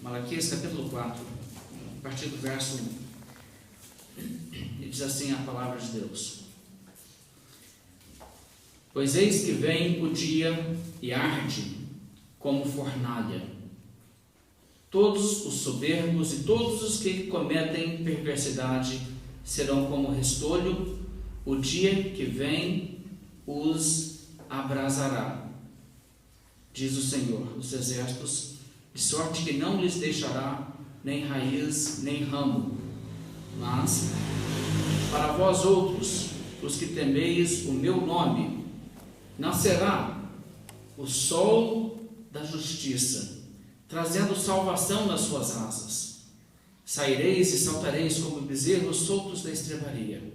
Malaquias capítulo 4, a partir do verso 1, e diz assim a palavra de Deus: Pois eis que vem o dia e arde como fornalha. Todos os soberbos e todos os que cometem perversidade serão como restolho, o dia que vem os abrasará, diz o Senhor dos Exércitos, de sorte que não lhes deixará nem raiz, nem ramo. Mas, para vós outros, os que temeis o meu nome, nascerá o sol da justiça, trazendo salvação nas suas asas. Saireis e saltareis como bezerros soltos da estrebaria.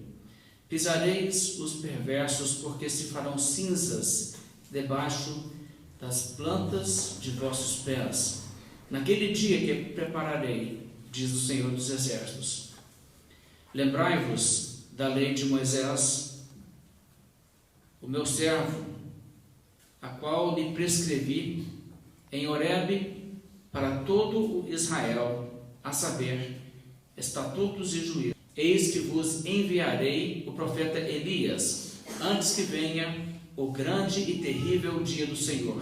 Pisareis os perversos, porque se farão cinzas debaixo das plantas de vossos pés. Naquele dia que prepararei, diz o Senhor dos Exércitos. Lembrai-vos da lei de Moisés, o meu servo, a qual lhe prescrevi em Horebe para todo o Israel, a saber, estatutos e juízos. Eis que vos enviarei o profeta Elias, antes que venha o grande e terrível dia do Senhor.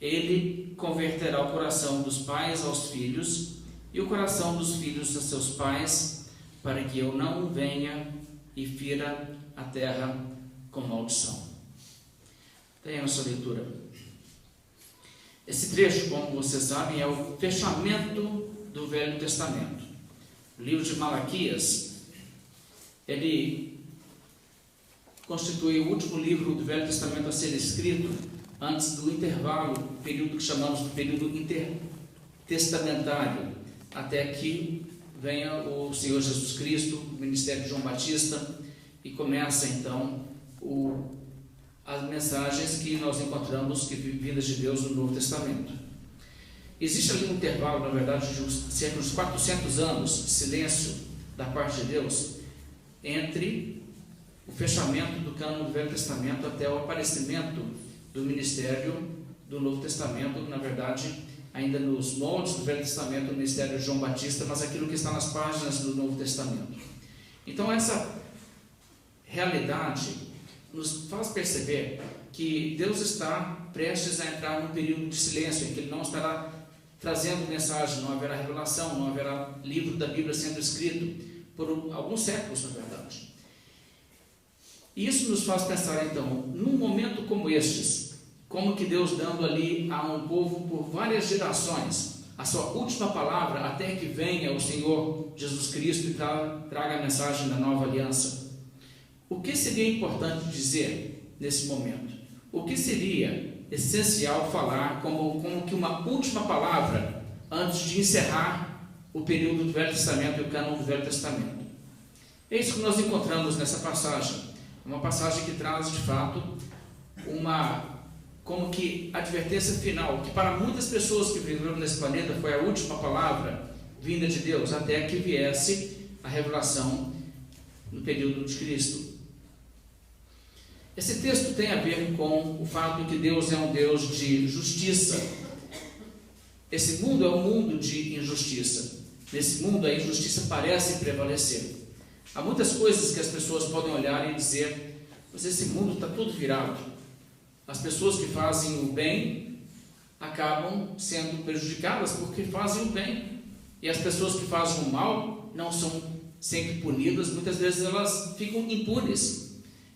Ele converterá o coração dos pais aos filhos e o coração dos filhos a seus pais, para que eu não venha e fira a terra com maldição. Tenha a sua leitura. Esse trecho, como vocês sabem, é o fechamento do Velho Testamento. O livro de Malaquias, ele constitui o último livro do Velho Testamento a ser escrito antes do intervalo, período que chamamos de período intertestamentário, até que venha o Senhor Jesus Cristo, o ministério de João Batista, e começa então as mensagens que nós encontramos vindas de Deus no Novo Testamento. Existe ali um intervalo, na verdade, de cerca de 400 anos de silêncio da parte de Deus entre o fechamento do cânon do Velho Testamento até o aparecimento do ministério do Novo Testamento, na verdade, ainda nos moldes do Velho Testamento, o ministério de João Batista, mas aquilo que está nas páginas do Novo Testamento. Então, essa realidade nos faz perceber que Deus está prestes a entrar num período de silêncio, em que Ele não estará trazendo mensagem, não haverá revelação, não haverá livro da Bíblia sendo escrito por alguns séculos, na verdade. E isso nos faz pensar, então, num momento como estes, como que Deus dando ali a um povo por várias gerações a sua última palavra até que venha o Senhor Jesus Cristo e traga a mensagem da nova aliança. O que seria importante dizer nesse momento? O que seria essencial falar como que uma última palavra antes de encerrar o período do Velho Testamento e o cânon do Velho Testamento? É isso que nós encontramos nessa passagem. Uma passagem que traz, de fato, como que advertência final, que para muitas pessoas que viveram nesse planeta foi a última palavra vinda de Deus, até que viesse a revelação no período de Cristo. Esse texto tem a ver com o fato de que Deus é um Deus de justiça. Esse mundo é um mundo de injustiça. Nesse mundo a injustiça parece prevalecer. Há muitas coisas que as pessoas podem olhar e dizer: mas esse mundo está todo virado. As pessoas que fazem o bem acabam sendo prejudicadas porque fazem o bem. E as pessoas que fazem o mal não são sempre punidas, muitas vezes elas ficam impunes.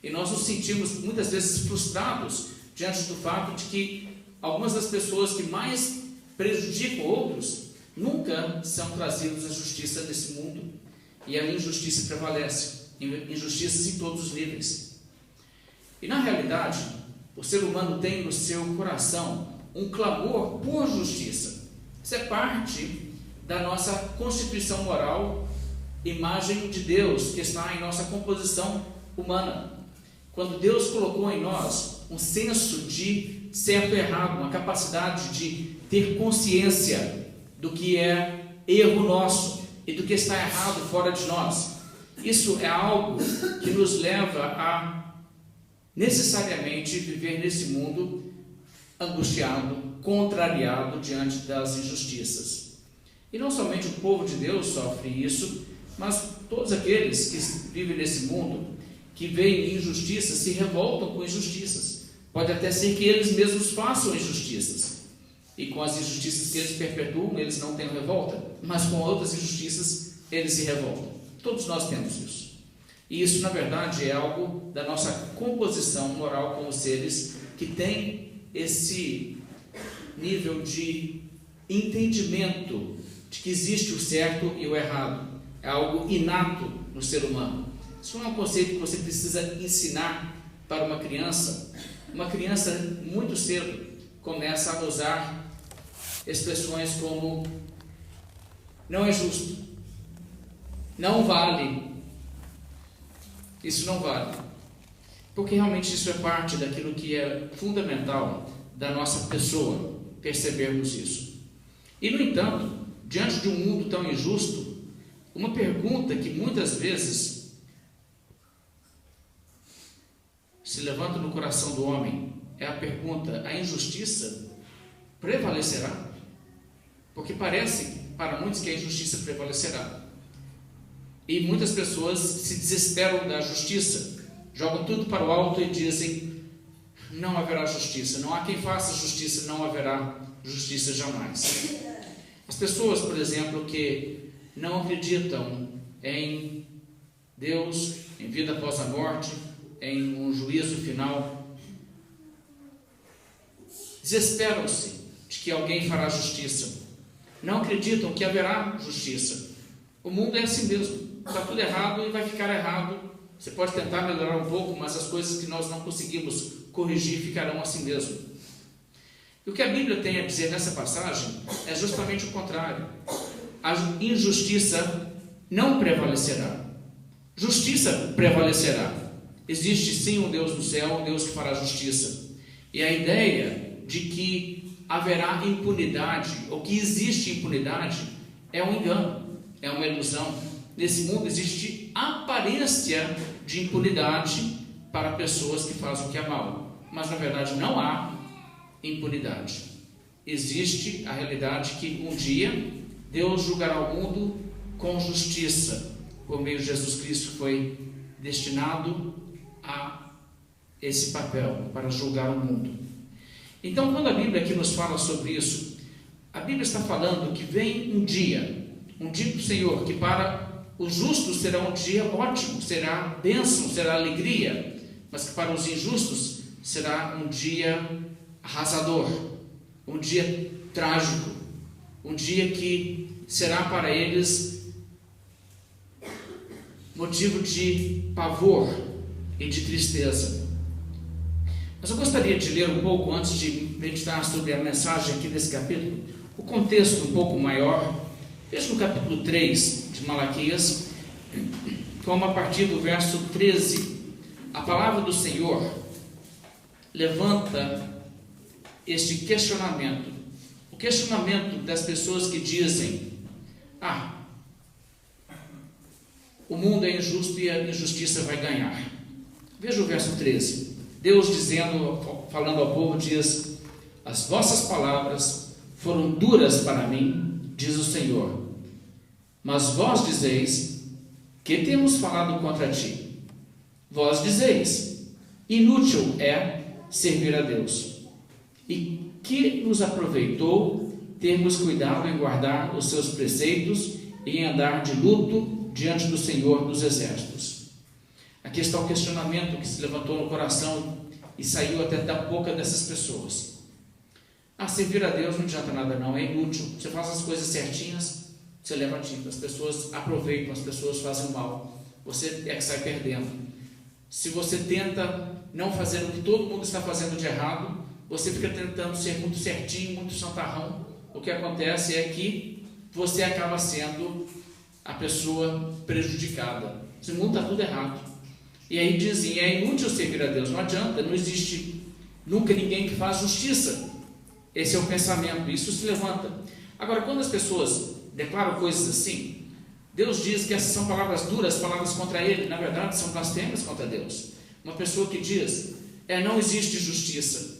E nós nos sentimos muitas vezes frustrados diante do fato de que algumas das pessoas que mais prejudicam outros nunca são trazidos à justiça desse mundo. E a injustiça prevalece, injustiças em todos os níveis. E na realidade, o ser humano tem no seu coração um clamor por justiça. Isso é parte da nossa constituição moral, imagem de Deus que está em nossa composição humana. Quando Deus colocou em nós um senso de certo e errado, uma capacidade de ter consciência do que é erro nosso e do que está errado fora de nós. Isso é algo que nos leva a necessariamente viver nesse mundo angustiado, contrariado diante das injustiças. E não somente o povo de Deus sofre isso, mas todos aqueles que vivem nesse mundo, que veem injustiças, se revoltam com injustiças. Pode até ser que eles mesmos façam injustiças, e com as injustiças que eles perpetuam, eles não têm revolta, mas com outras injustiças, eles se revoltam. Todos nós temos isso. E isso, na verdade, é algo da nossa composição moral como seres que tem esse nível de entendimento de que existe o certo e o errado. É algo inato no ser humano. Isso não é um conceito que você precisa ensinar para uma criança. Uma criança, muito cedo, começa a usar expressões como não é justo, não vale, isso não vale, porque realmente isso é parte daquilo que é fundamental da nossa pessoa, percebermos isso. E no entanto, diante de um mundo tão injusto, uma pergunta que muitas vezes se levanta no coração do homem é a pergunta: a injustiça prevalecerá? Porque parece para muitos que a injustiça prevalecerá. E muitas pessoas se desesperam da justiça, jogam tudo para o alto e dizem: não haverá justiça, não há quem faça justiça, não haverá justiça jamais. As pessoas, por exemplo, que não acreditam em Deus, em vida após a morte, em um juízo final, desesperam-se de que alguém fará justiça, não acreditam que haverá justiça. O mundo é assim mesmo, está tudo errado e vai ficar errado. Você pode tentar melhorar um pouco, mas as coisas que nós não conseguimos corrigir ficarão assim mesmo. E o que a Bíblia tem a dizer nessa passagem é justamente o contrário. A injustiça não prevalecerá, justiça prevalecerá. Existe sim um Deus do céu, um Deus que fará justiça. E a ideia de que haverá impunidade, ou que existe impunidade, é um engano, é uma ilusão. Nesse mundo existe aparência de impunidade para pessoas que fazem o que é mal, mas na verdade não há impunidade. Existe a realidade que um dia Deus julgará o mundo com justiça, por meio de Jesus Cristo, que foi destinado a esse papel, para julgar o mundo. Então, quando a Bíblia aqui nos fala sobre isso, a Bíblia está falando que vem um dia do Senhor, que para os justos será um dia ótimo, será bênção, será alegria, mas que para os injustos será um dia arrasador, um dia trágico, um dia que será para eles motivo de pavor e de tristeza. Mas eu gostaria de ler um pouco, antes de meditar sobre a mensagem aqui desse capítulo, o contexto um pouco maior. Veja no capítulo 3 de Malaquias, como a partir do verso 13, a palavra do Senhor levanta este questionamento. O questionamento das pessoas que dizem: o mundo é injusto e a injustiça vai ganhar. Veja o verso 13. Deus dizendo, falando ao povo, diz: as vossas palavras foram duras para mim, diz o Senhor, mas vós dizeis: que temos falado contra ti? Vós dizeis: inútil é servir a Deus. E que nos aproveitou termos cuidado em guardar os seus preceitos e em andar de luto diante do Senhor dos Exércitos? Aqui está o questionamento que se levantou no coração e saiu até da boca dessas pessoas. Servir a Deus não adianta nada não, é inútil. Você faz as coisas certinhas, você leva tinta, as pessoas aproveitam, as pessoas fazem mal, você é que sai perdendo. Se você tenta não fazer o que todo mundo está fazendo de errado, você fica tentando ser muito certinho, muito santarrão, o que acontece é que você acaba sendo a pessoa prejudicada. Esse mundo está tudo errado. E aí dizem: é inútil servir a Deus, não adianta, não existe nunca ninguém que faz justiça. Esse é o pensamento, isso se levanta. Agora, quando as pessoas declaram coisas assim, Deus diz que essas são palavras duras, palavras contra Ele. Na verdade, são blasfêmias contra Deus. Uma pessoa que diz, não existe justiça.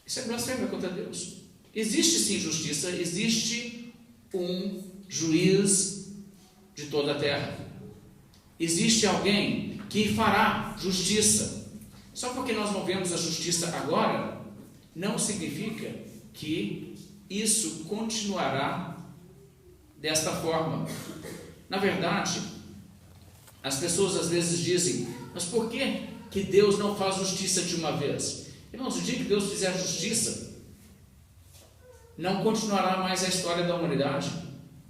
Isso é blasfêmia contra Deus. Existe sim justiça, existe um juiz de toda a terra. Existe alguém que fará justiça. Só porque nós não vemos a justiça agora, não significa que isso continuará desta forma. Na verdade, as pessoas às vezes dizem, mas por que Deus não faz justiça de uma vez? Irmãos, o dia que Deus fizer justiça, não continuará mais a história da humanidade.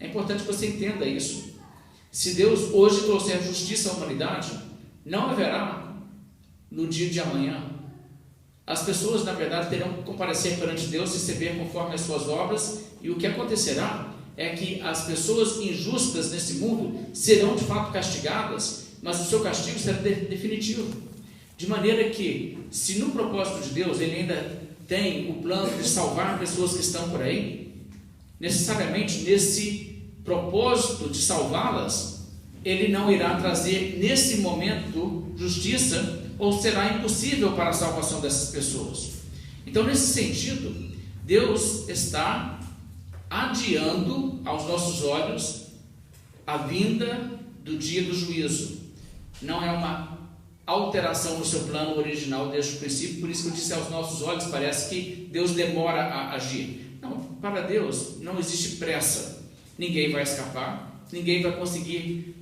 É importante que você entenda isso. Se Deus hoje trouxer justiça à humanidade, não haverá no dia de amanhã. As pessoas, na verdade, terão que comparecer perante Deus, receber conforme as suas obras, e o que acontecerá é que as pessoas injustas nesse mundo serão de fato castigadas, mas o seu castigo será definitivo. De maneira que, se no propósito de Deus Ele ainda tem o plano de salvar pessoas que estão por aí, necessariamente nesse propósito de salvá-las, Ele não irá trazer nesse momento justiça, ou será impossível para a salvação dessas pessoas. Então, nesse sentido, Deus está adiando aos nossos olhos a vinda do dia do juízo. Não é uma alteração no seu plano original desde o princípio, por isso que eu disse, aos nossos olhos parece que Deus demora a agir. Não, para Deus não existe pressa. Ninguém vai escapar, ninguém vai conseguir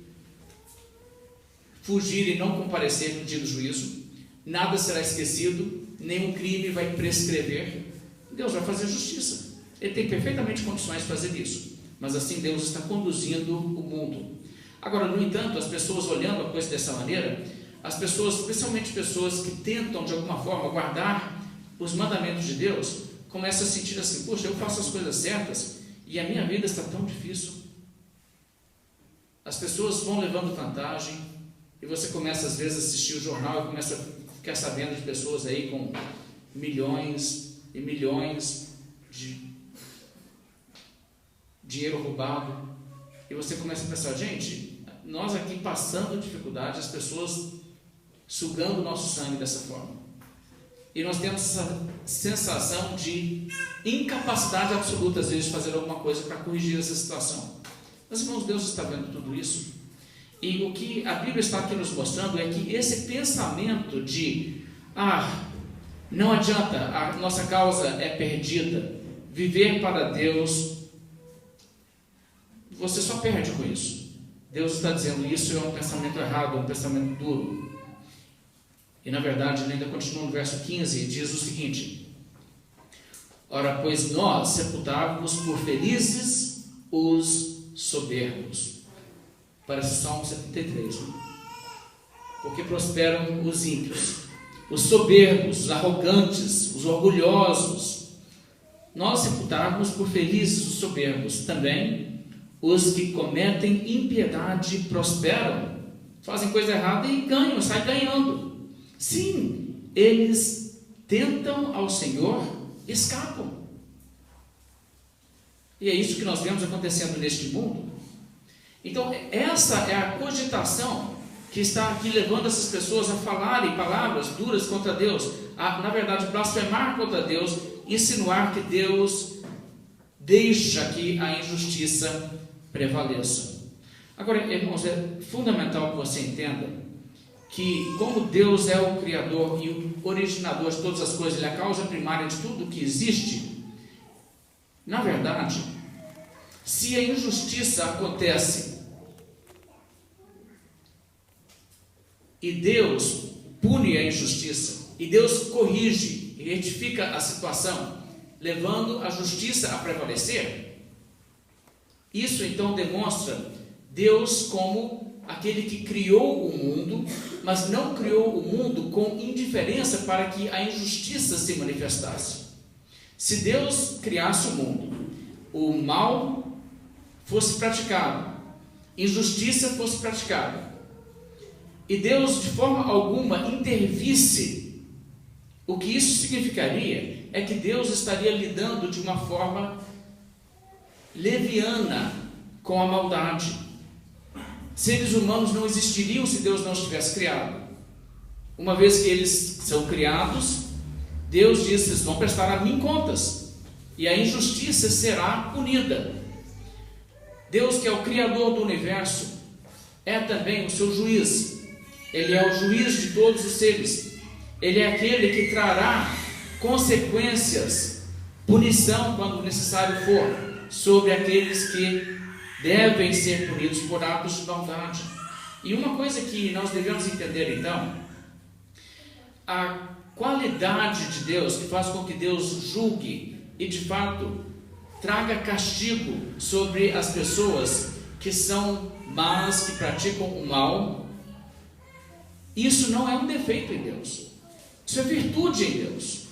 fugir e não comparecer no dia do juízo. Nada será esquecido, nenhum crime vai prescrever. Deus vai fazer justiça. Ele tem perfeitamente condições de fazer isso, mas assim Deus está conduzindo o mundo. Agora, no entanto, as pessoas olhando a coisa dessa maneira, as pessoas, especialmente pessoas que tentam de alguma forma guardar os mandamentos de Deus, começam a sentir assim, poxa, eu faço as coisas certas e a minha vida está tão difícil. As pessoas vão levando vantagem e você começa às vezes a assistir o jornal e começa a ficar sabendo de pessoas aí com milhões e milhões de dinheiro roubado, e você começa a pensar, gente, nós aqui passando dificuldade, as pessoas sugando o nosso sangue dessa forma, e nós temos essa sensação de incapacidade absoluta às vezes de fazer alguma coisa para corrigir essa situação. Mas, irmãos, Deus está vendo tudo isso, e o que a Bíblia está aqui nos mostrando é que esse pensamento de não adianta, a nossa causa é perdida, viver para Deus, você só perde com isso. Deus está dizendo, isso é um pensamento errado, um pensamento duro. E na verdade ele ainda continua no verso 15 e diz o seguinte: ora, pois nós sepultávamos por felizes os soberbos. Parece Salmo 73, né? Porque prosperam os ímpios, os soberbos, os arrogantes, os orgulhosos. Nós sepultávamos por felizes os soberbos. Também os que cometem impiedade prosperam, fazem coisa errada e ganham, saem ganhando. Sim, eles tentam ao Senhor, escapam. E é isso que nós vemos acontecendo neste mundo. Então, essa é a cogitação que está aqui levando essas pessoas a falarem palavras duras contra Deus, a, na verdade, blasfemar contra Deus, insinuar que Deus deixa que a injustiça prevaleça. Agora, irmãos, é fundamental que você entenda que, como Deus é o Criador e o originador de todas as coisas, Ele é a causa primária de tudo que existe, na verdade, se a injustiça acontece e Deus pune a injustiça, e Deus corrige e retifica a situação, levando a justiça a prevalecer, isso então demonstra Deus como aquele que criou o mundo, mas não criou o mundo com indiferença para que a injustiça se manifestasse. Se Deus criasse o mundo, o mal fosse praticado, injustiça fosse praticada, e Deus de forma alguma intervisse, o que isso significaria é que Deus estaria lidando de uma forma leviana com a maldade. seres humanos não existiriam se Deus não os tivesse criado. Uma vez que eles são criados, Deus diz: vocês vão prestar a mim contas, e a injustiça será punida. Deus, que é o Criador do universo, é também o seu juiz. Ele é o juiz de todos os seres. Ele é aquele que trará consequências, punição, quando necessário for, sobre aqueles que devem ser punidos por atos de maldade. E uma coisa que nós devemos entender, então, a qualidade de Deus, que faz com que Deus julgue e, de fato, traga castigo sobre as pessoas que são más, que praticam o mal. Isso não é um defeito em Deus, isso é virtude em Deus,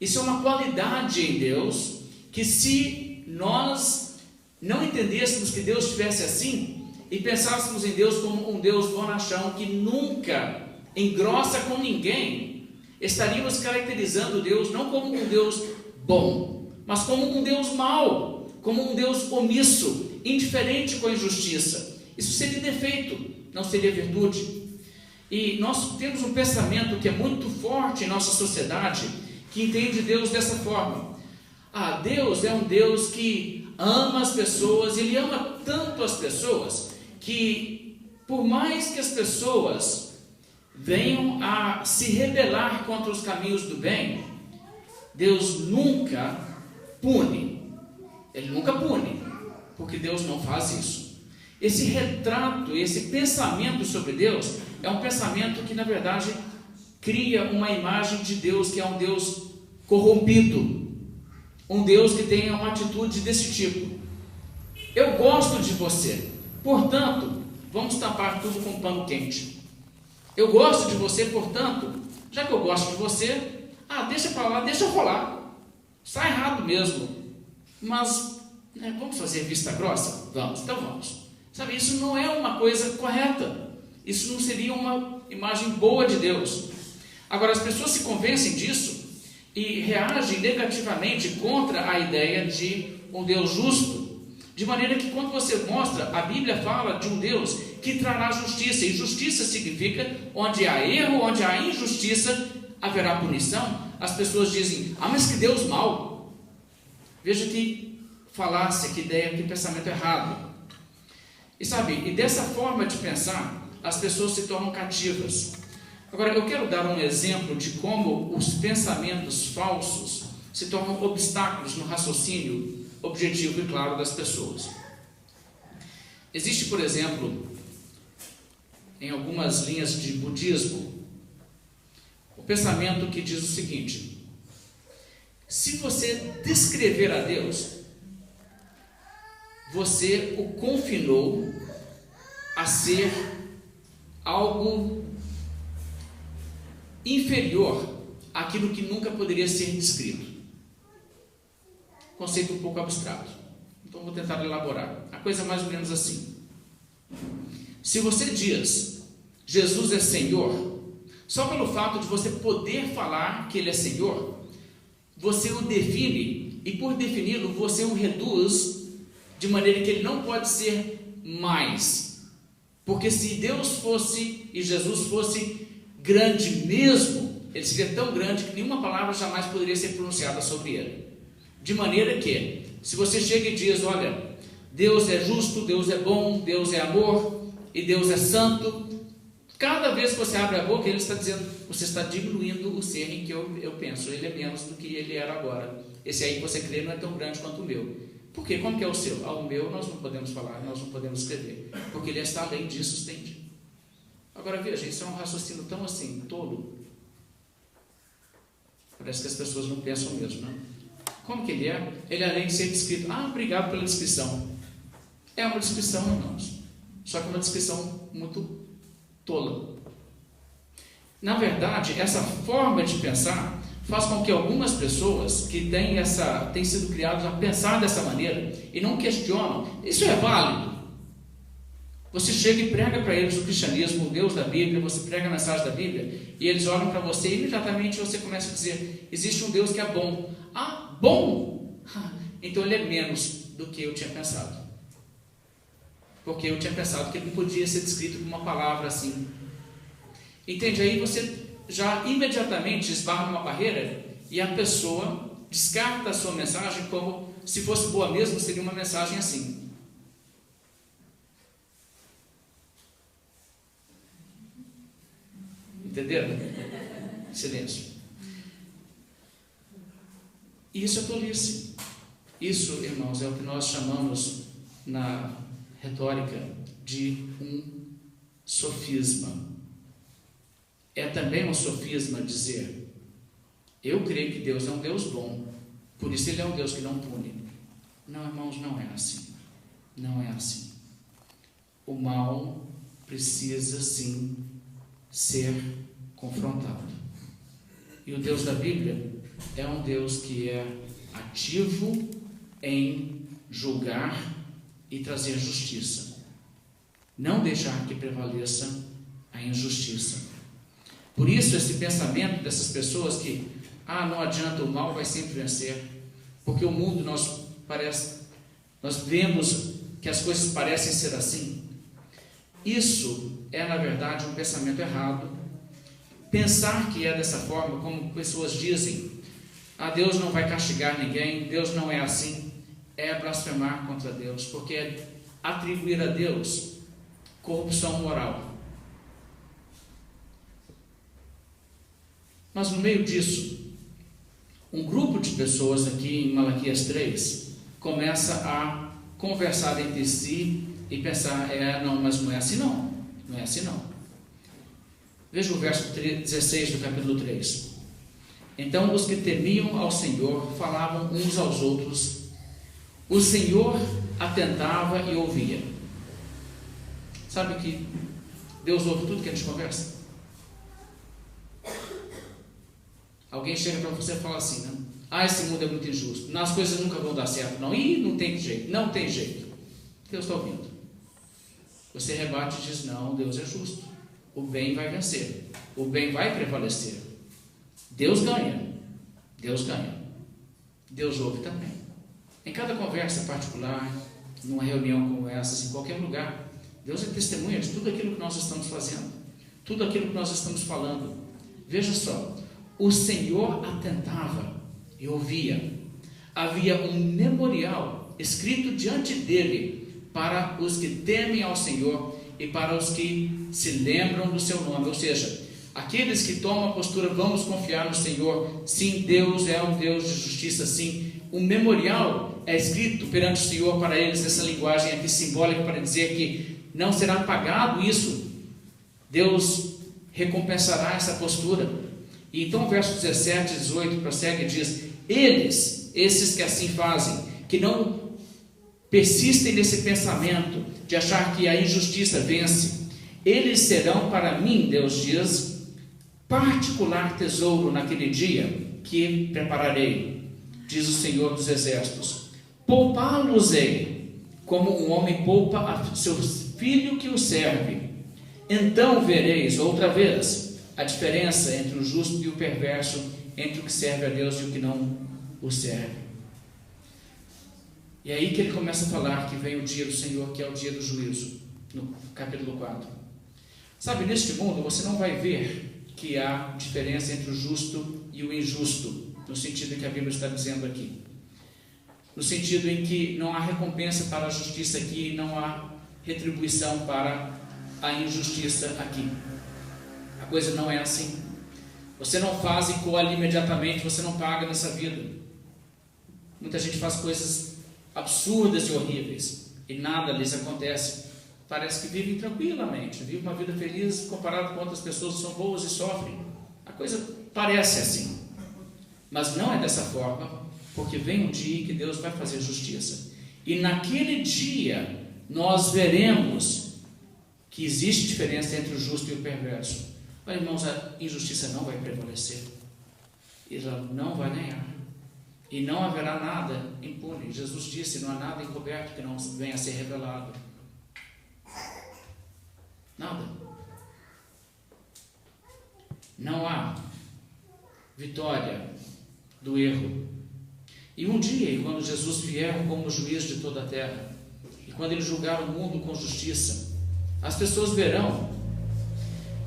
isso é uma qualidade em Deus, que se nós não entendêssemos que Deus estivesse assim, e pensássemos em Deus como um Deus bonachão, que nunca engrossa com ninguém, estaríamos caracterizando Deus não como um Deus bom, mas como um Deus mau, como um Deus omisso, indiferente com a injustiça. Isso seria defeito, não seria virtude. E nós temos um pensamento que é muito forte em nossa sociedade, que entende Deus dessa forma. Deus é um Deus que ama as pessoas, Ele ama tanto as pessoas, que por mais que as pessoas venham a se rebelar contra os caminhos do bem, Deus nunca pune. Ele nunca pune, porque Deus não faz isso. Esse retrato, esse pensamento sobre Deus é um pensamento que, na verdade, cria uma imagem de Deus que é um Deus corrompido, um Deus que tem uma atitude desse tipo. Eu gosto de você, portanto, vamos tapar tudo com um pano quente. Eu gosto de você, portanto, já que eu gosto de você, deixa para lá, deixa rolar. Está errado mesmo, mas vamos fazer vista grossa? Vamos, então vamos. Sabe, isso não é uma coisa correta. Isso não seria uma imagem boa de Deus. Agora, as pessoas se convencem disso e reagem negativamente contra a ideia de um Deus justo, de maneira que quando você mostra, a Bíblia fala de um Deus que trará justiça, e justiça significa onde há erro, onde há injustiça, haverá punição. As pessoas dizem: mas que Deus mau. Veja que falácia, que ideia, que pensamento errado. E sabe, e dessa forma de pensar, as pessoas se tornam cativas. Agora, eu quero dar um exemplo de como os pensamentos falsos se tornam obstáculos no raciocínio objetivo e claro das pessoas. Existe, por exemplo, em algumas linhas de budismo, o pensamento que diz o seguinte: se você descrever a Deus, você o confinou a ser algo inferior àquilo que nunca poderia ser descrito. Conceito um pouco abstrato. Então vou tentar elaborar. A coisa é mais ou menos assim. Se você diz Jesus é Senhor, só pelo fato de você poder falar que Ele é Senhor, você o define, e por defini-lo, você o reduz de maneira que Ele não pode ser mais. Porque se Deus fosse e Jesus fosse grande mesmo, Ele seria tão grande que nenhuma palavra jamais poderia ser pronunciada sobre Ele. De maneira que, se você chega e diz: olha, Deus é justo, Deus é bom, Deus é amor e Deus é santo, cada vez que você abre a boca, Ele está dizendo: você está diminuindo o ser em que eu penso, Ele é menos do que Ele era agora. Esse aí que você crê não é tão grande quanto o meu. Por quê? Como que é o seu? O meu nós não podemos falar, nós não podemos escrever, porque Ele está além disso, sustente. Agora veja, isso é um raciocínio tão assim, tolo. Parece que as pessoas não pensam mesmo, né? Como que Ele é? Ele, além de ser descrito, obrigado pela descrição. É uma descrição, irmãos, só que é uma descrição muito tola. Na verdade, essa forma de pensar faz com que algumas pessoas que têm sido criadas a pensar dessa maneira e não questionam, isso é válido. Você chega e prega para eles o cristianismo, o Deus da Bíblia, você prega a mensagem da Bíblia, e eles olham para você e imediatamente você começa a dizer: existe um Deus que é bom. Bom? Então Ele é menos do que eu tinha pensado. porque eu tinha pensado que ele não podia ser descrito com uma palavra assim. Entende? Aí você já imediatamente esbarra numa barreira e a pessoa descarta a sua mensagem como se fosse boa mesmo, seria uma mensagem assim. Entenderam? Silêncio. Isso é tolice. Isso, irmãos, é o que nós chamamos na retórica de um sofisma. É também um sofisma dizer: eu creio que Deus é um Deus bom, por isso Ele é um Deus que não pune. Não, irmãos, não é assim. Não é assim. O mal precisa sim ser confrontado. E o Deus da Bíblia é um Deus que é ativo em julgar e trazer justiça. Não deixar que prevaleça a injustiça. Por isso esse pensamento dessas pessoas que não adianta, o mal vai sempre vencer, porque o mundo nós vemos que as coisas parecem ser assim. Isso é na verdade um pensamento errado. Pensar que é dessa forma, como pessoas dizem: Deus não vai castigar ninguém, Deus não é assim, é blasfemar contra Deus, porque é atribuir a Deus corrupção moral. Mas no meio disso, um grupo de pessoas aqui em Malaquias 3 começa a conversar entre si e pensar: mas não é assim não, não é assim não. Veja o verso 16 do capítulo 3. Então os que temiam ao Senhor falavam uns aos outros, o Senhor atentava e ouvia. Sabe que Deus ouve tudo que a gente conversa? Alguém chega para você e fala assim, né? Esse mundo é muito injusto, as coisas nunca vão dar certo, não. Não tem jeito, não tem jeito. Deus está ouvindo. Você rebate e diz: não, Deus é justo, o bem vai vencer, o bem vai prevalecer. Deus ganha, Deus ganha. Deus ouve também. Em cada conversa particular, numa reunião como essa, em qualquer lugar, Deus é testemunha de tudo aquilo que nós estamos fazendo, tudo aquilo que nós estamos falando. Veja só, o Senhor atentava e ouvia. Havia um memorial escrito diante dele para os que temem ao Senhor e para os que se lembram do seu nome. Ou seja, aqueles que tomam a postura: vamos confiar no Senhor. Sim, Deus é um Deus de justiça, sim. O memorial é escrito perante o Senhor para eles, essa linguagem aqui simbólica, para dizer que não será pagado isso. Deus recompensará essa postura. E então o verso 17 e 18 prossegue e diz: esses que assim fazem, que não persistem nesse pensamento de achar que a injustiça vence, eles serão para mim, Deus diz, particular tesouro naquele dia que prepararei, diz o Senhor dos Exércitos. Poupá-los-ei, como um homem poupa a seu filho que o serve. Então vereis outra vez a diferença entre o justo e o perverso, entre o que serve a Deus e o que não o serve. E aí que ele começa a falar que vem o dia do Senhor, que é o dia do juízo, no capítulo 4. Sabe, neste mundo você não vai ver que há diferença entre o justo e o injusto, no sentido em que a Bíblia está dizendo aqui. No sentido em que não há recompensa para a justiça aqui, não há retribuição para a injustiça aqui. A coisa não é assim. Você não faz e colhe imediatamente, você não paga nessa vida. Muita gente faz coisas absurdas e horríveis e nada lhes acontece. Parece que vivem tranquilamente, vivem uma vida feliz comparado com outras pessoas que são boas e sofrem. A coisa parece assim, mas não é dessa forma, porque vem um dia que Deus vai fazer justiça. E naquele dia nós veremos que existe diferença entre o justo e o perverso. Mas, irmãos, a injustiça não vai prevalecer, ela não vai ganhar, e não haverá nada impune. Jesus disse: não há nada encoberto que não venha a ser revelado. Nada. Não há vitória do erro. E um dia, quando Jesus vier como juiz de toda a terra, e quando Ele julgar o mundo com justiça, as pessoas verão.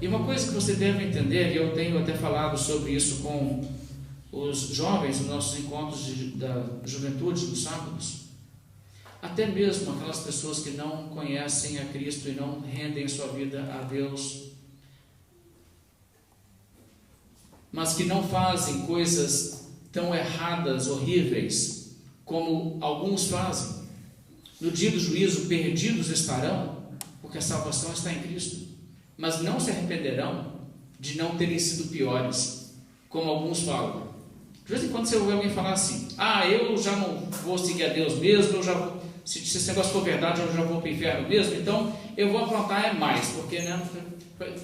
E uma coisa que você deve entender, e eu tenho até falado sobre isso com os jovens nos nossos encontros da juventude nos sábados, até mesmo aquelas pessoas que não conhecem a Cristo e não rendem sua vida a Deus, mas que não fazem coisas tão erradas, horríveis, como alguns fazem. No dia do juízo, perdidos estarão, porque a salvação está em Cristo, mas não se arrependerão de não terem sido piores, como alguns falam. De vez em quando você ouve alguém falar assim: eu já não vou seguir a Deus mesmo, se esse negócio for verdade, eu já vou para o inferno mesmo, então eu vou aprontar mais, porque,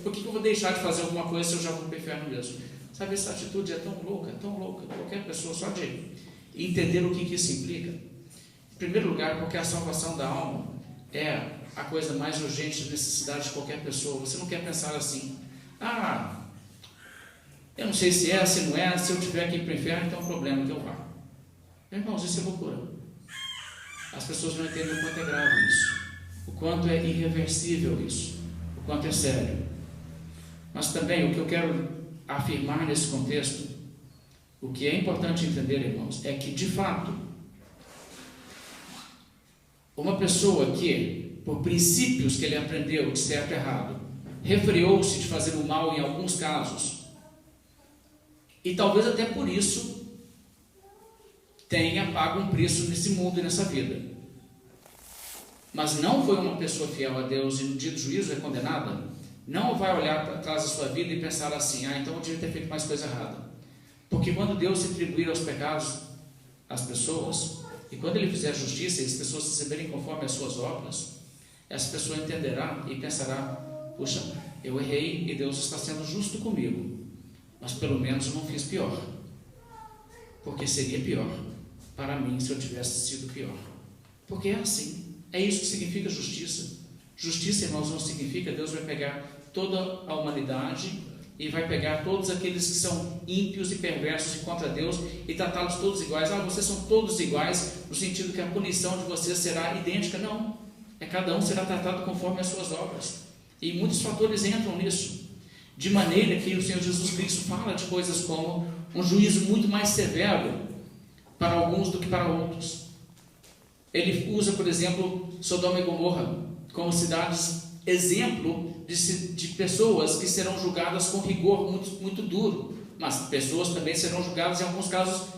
por que eu vou deixar de fazer alguma coisa se eu já vou para o inferno mesmo? Sabe, essa atitude é tão louca, qualquer pessoa, só de entender o que isso implica. Em primeiro lugar, porque a salvação da alma é a coisa mais urgente de necessidade de qualquer pessoa. Você não quer pensar assim: eu não sei se é, se não é, se eu tiver que ir para o inferno, então é um problema que eu vá. Irmãos, isso é loucura. As pessoas não entendem o quanto é grave isso, o quanto é irreversível isso, o quanto é sério. Mas também o que eu quero afirmar nesse contexto, o que é importante entender, irmãos, é que de fato, uma pessoa que, por princípios que ele aprendeu de certo e errado, refreou-se de fazer o mal em alguns casos, e talvez até por isso tenha pago um preço nesse mundo e nessa vida, mas não foi uma pessoa fiel a Deus e no dia do juízo é condenada, não vai olhar para trás da sua vida e pensar assim: então eu devia ter feito mais coisa errada. Porque quando Deus se atribuir aos pecados às pessoas, e quando Ele fizer justiça e as pessoas receberem conforme as suas obras, essa pessoa entenderá e pensará: puxa, eu errei e Deus está sendo justo comigo, mas pelo menos eu não fiz pior, porque seria pior para mim se eu tivesse sido pior. Porque é assim, é isso que significa justiça. Justiça, irmãos, não significa Deus vai pegar toda a humanidade e vai pegar todos aqueles que são ímpios e perversos contra Deus e tratá-los todos iguais. Vocês são todos iguais, no sentido que a punição de vocês será idêntica. Não, cada um será tratado conforme as suas obras. E muitos fatores entram nisso, de maneira que o Senhor Jesus Cristo fala de coisas como um juízo muito mais severo para alguns do que para outros. Ele usa, por exemplo, Sodoma e Gomorra como cidades exemplo de pessoas que serão julgadas com rigor muito duro, mas pessoas também serão julgadas em alguns casos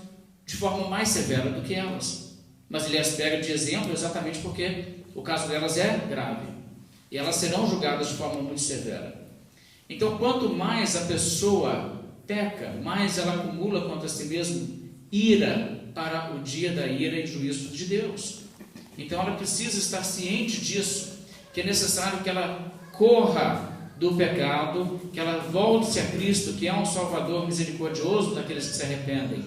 de forma mais severa do que elas. Mas ele as pega de exemplo exatamente porque o caso delas é grave e elas serão julgadas de forma muito severa. Então, quanto mais a pessoa peca, mais ela acumula contra si mesma ira para o dia da ira e juízo de Deus. Então ela precisa estar ciente disso, que é necessário que ela corra do pecado, que ela volte-se a Cristo, que é um Salvador misericordioso daqueles que se arrependem,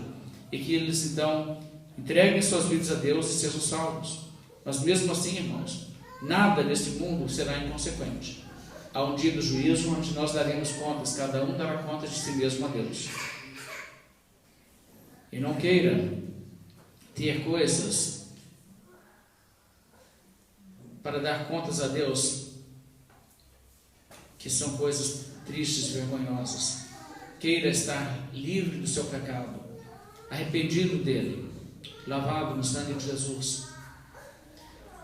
e que eles então entreguem suas vidas a Deus e sejam salvos. Mas mesmo assim, irmãos, nada neste mundo será inconsequente. Há um dia do juízo onde nós daremos contas, cada um dará conta de si mesmo a Deus. E não queira ter coisas para dar contas a Deus que são coisas tristes e vergonhosas. Queira estar livre do seu pecado, arrependido dele, lavado no sangue de Jesus.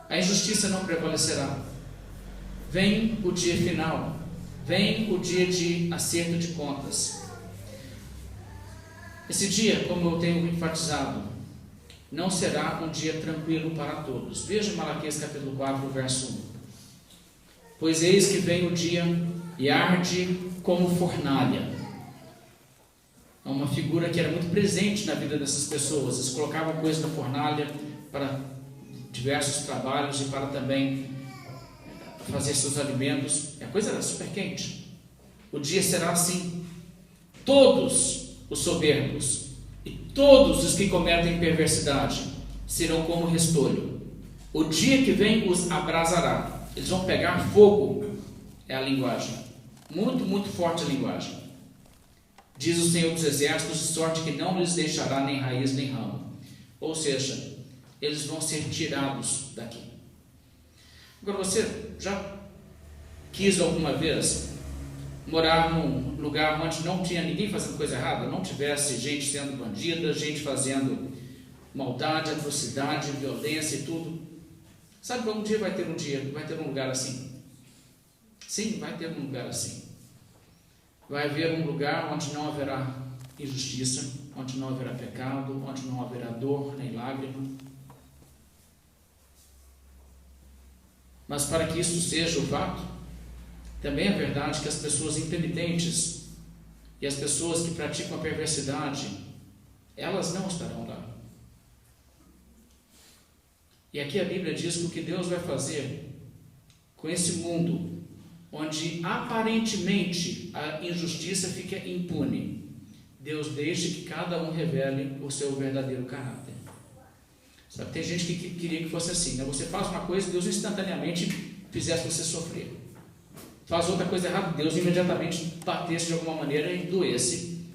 A injustiça não prevalecerá. Vem o dia final, vem o dia de acerto de contas. Esse dia, como eu tenho enfatizado, não será um dia tranquilo para todos. Veja Malaquias capítulo 4, verso 1. Pois eis que vem o dia e arde como fornalha. É uma figura que era muito presente na vida dessas pessoas. Eles colocavam coisa na fornalha para diversos trabalhos e para também fazer seus alimentos. A coisa era super quente. O dia será assim. Todos os soberbos e todos os que cometem perversidade serão como restolho. O dia que vem os abrasará. Eles vão pegar fogo. É a linguagem. Muito, muito forte a linguagem. Diz o Senhor dos Exércitos, de sorte que não lhes deixará nem raiz nem ramo. Ou seja, eles vão ser tirados daqui. Agora, você já quis alguma vez morar num lugar onde não tinha ninguém fazendo coisa errada, não tivesse gente sendo bandida, gente fazendo maldade, atrocidade, violência e tudo? Sabe que um dia vai ter um lugar assim? Sim, vai ter um lugar assim. Vai haver um lugar onde não haverá injustiça, onde não haverá pecado, onde não haverá dor nem lágrima. Mas para que isso seja o fato, também é verdade que as pessoas impenitentes e as pessoas que praticam a perversidade, elas não estarão lá. E aqui a Bíblia diz que o que Deus vai fazer com esse mundo, onde aparentemente a injustiça fica impune, Deus deixa que cada um revele o seu verdadeiro caráter. Sabe, tem gente que queria que fosse assim, né? Você faz uma coisa, Deus instantaneamente fizesse você sofrer. Faz outra coisa errada, Deus imediatamente batesse de alguma maneira e doesse.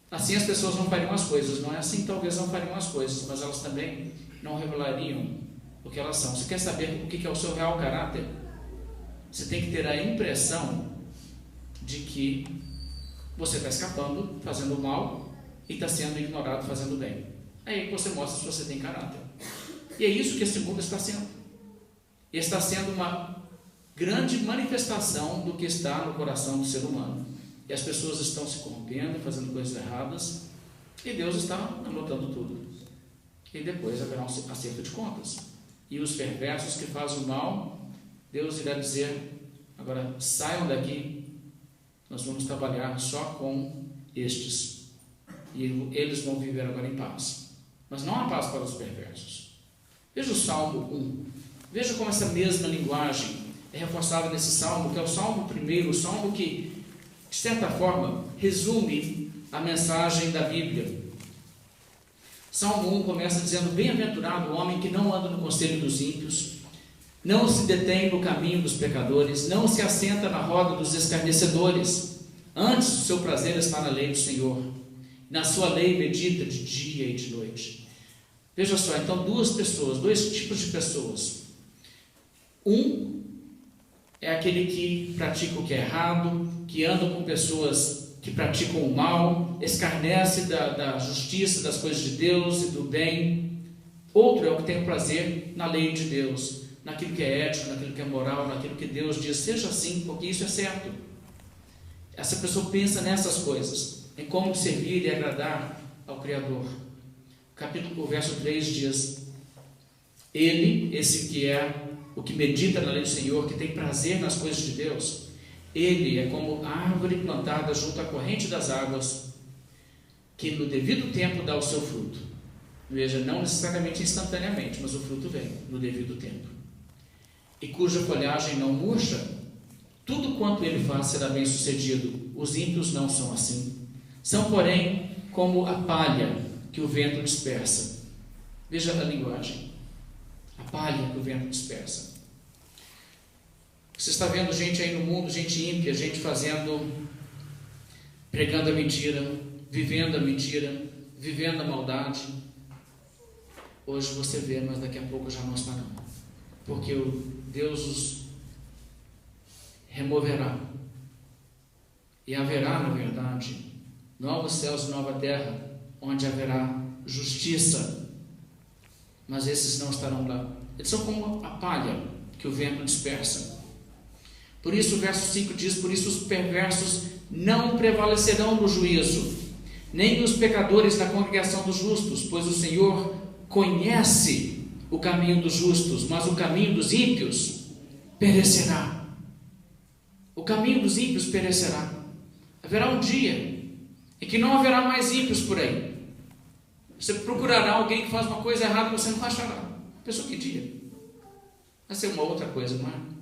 Assim as pessoas não fariam as coisas, não é assim? Talvez não fariam as coisas, mas elas também não revelariam o que elas são. Você quer saber o que é o seu real caráter? Você tem que ter a impressão de que você está escapando, fazendo mal, e está sendo ignorado, fazendo bem. Aí você mostra se você tem caráter. E é isso que esse mundo está sendo. E está sendo uma grande manifestação do que está no coração do ser humano. E as pessoas estão se corrompendo, fazendo coisas erradas, e Deus está anotando tudo. E depois haverá um acerto de contas. E os perversos que fazem o mal, Deus irá dizer: agora saiam daqui, nós vamos trabalhar só com estes, e eles vão viver agora em paz. Mas não há paz para os perversos. Veja o Salmo 1, veja como essa mesma linguagem é reforçada nesse Salmo, que é o Salmo 1, o Salmo que, de certa forma, resume a mensagem da Bíblia. Salmo 1 começa dizendo: bem-aventurado o homem que não anda no conselho dos ímpios, não se detém no caminho dos pecadores, não se assenta na roda dos escarnecedores. Antes o seu prazer está na lei do Senhor, na sua lei medita de dia e de noite. Veja só, então, dois tipos de pessoas. Um é aquele que pratica o que é errado, que anda com pessoas que praticam o mal, escarnece da justiça, das coisas de Deus e do bem. Outro é o que tem o prazer na lei de Deus, naquilo que é ético, naquilo que é moral, naquilo que Deus diz, seja assim, porque isso é certo. Essa pessoa pensa nessas coisas, em como servir e agradar ao Criador. O verso 3 diz: ele, esse que é o que medita na lei do Senhor, que tem prazer nas coisas de Deus, ele é como árvore plantada junto à corrente das águas, que no devido tempo dá o seu fruto. Veja, não necessariamente instantaneamente, mas o fruto vem no devido tempo. E cuja folhagem não murcha, tudo quanto ele faz será bem sucedido. Os ímpios não são assim. São, porém, como a palha que o vento dispersa. Veja a linguagem. A palha que o vento dispersa. Você está vendo gente aí no mundo, gente ímpia, gente pregando a mentira, vivendo a mentira, vivendo a maldade. Hoje você vê, mas daqui a pouco já não estarão. Porque Deus os removerá. E haverá, na verdade, novos céus e nova terra, onde haverá justiça. Mas esses não estarão lá. Eles são como a palha que o vento dispersa. Por isso o verso 5 diz: por isso os perversos não prevalecerão no juízo, nem os pecadores na congregação dos justos, pois o Senhor conhece o caminho dos justos, mas o caminho dos ímpios perecerá. O caminho dos ímpios perecerá. Haverá um dia em que não haverá mais ímpios por aí. Você procurará alguém que faz uma coisa errada e você não achará. Pensou que dia? Vai ser uma outra coisa, não é?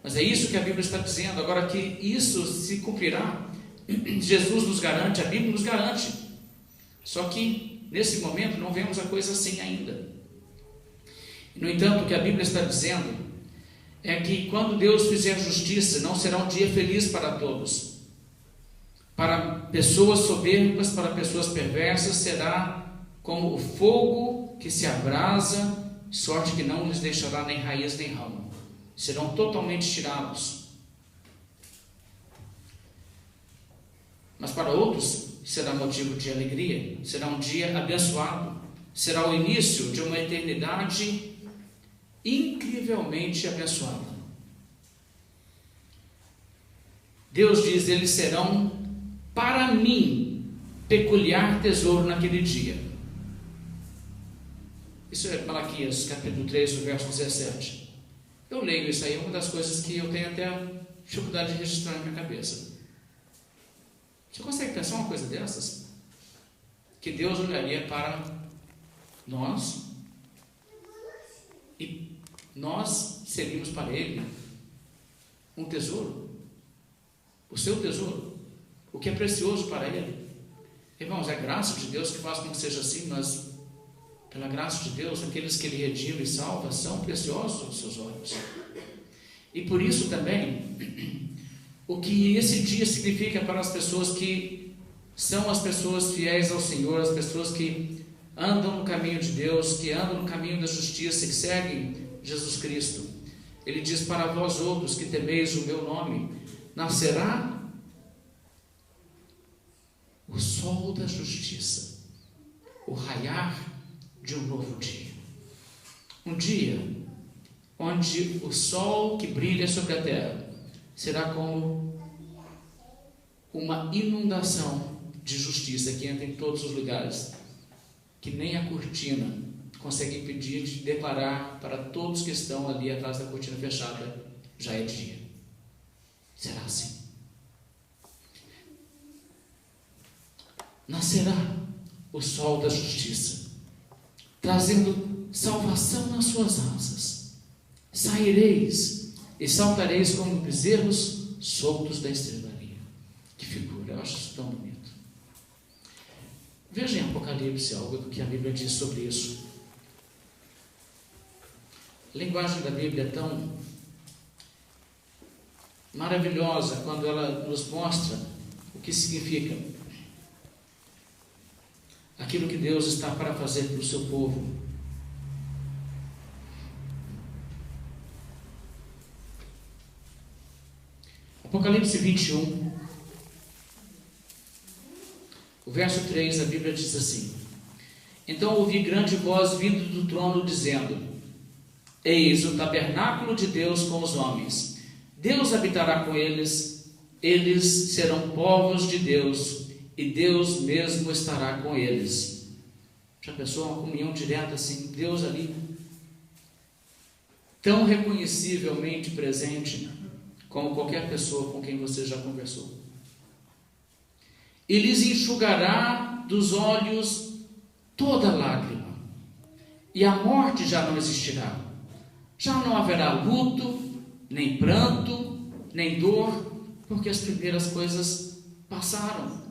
Mas é isso que a Bíblia está dizendo. Agora, que isso se cumprirá, Jesus nos garante, a Bíblia nos garante. Só que, nesse momento, não vemos a coisa assim ainda. No entanto, o que a Bíblia está dizendo é que quando Deus fizer justiça, não será um dia feliz para todos. Para pessoas soberbas, para pessoas perversas, será como o fogo que se abrasa sorte que não lhes deixará nem raiz nem ramo. Serão totalmente tirados. Mas para outros será motivo de alegria, será um dia abençoado, será o início de uma eternidade incrivelmente abençoada. Deus diz: eles serão para mim peculiar tesouro naquele dia. Isso é Malaquias capítulo 3, verso 17. Eu leio isso aí, é uma das coisas que eu tenho até dificuldade de registrar na minha cabeça. Você consegue pensar uma coisa dessas? Que Deus olharia para nós e nós seríamos para Ele um tesouro, o seu tesouro, o que é precioso para Ele. Irmãos, é a graça de Deus que faz com que seja assim, mas pela graça de Deus, aqueles que Ele redime e salva são preciosos aos seus olhos. E por isso também, o que esse dia significa para as pessoas que são as pessoas fiéis ao Senhor, as pessoas que andam no caminho de Deus, que andam no caminho da justiça, que seguem Jesus Cristo. Ele diz: para vós outros que temeis o meu nome, nascerá o sol da justiça, o raiar de um novo dia. Um dia onde o sol que brilha sobre a terra será como uma inundação de justiça que entra em todos os lugares, que nem a cortina consegue impedir de declarar para todos que estão ali atrás da cortina fechada: já é dia. Será assim. Nascerá o sol da justiça, trazendo salvação nas suas asas. Saireis e saltareis como bezerros soltos da estrelaria. Que figura, eu acho isso tão bonito. Veja em Apocalipse algo do que a Bíblia diz sobre isso. A linguagem da Bíblia é tão maravilhosa quando ela nos mostra o que significa aquilo que Deus está para fazer para o seu povo. Apocalipse 21, o verso 3, a Bíblia diz assim: então ouvi grande voz vindo do trono dizendo: eis o tabernáculo de Deus com os homens, Deus habitará com eles, eles serão povos de Deus, e Deus mesmo estará com eles. Já pensou uma comunhão direta assim, Deus ali, tão reconhecivelmente presente, como qualquer pessoa com quem você já conversou. E lhes enxugará dos olhos toda lágrima, e a morte já não existirá. Já não haverá luto, nem pranto, nem dor, porque as primeiras coisas passaram.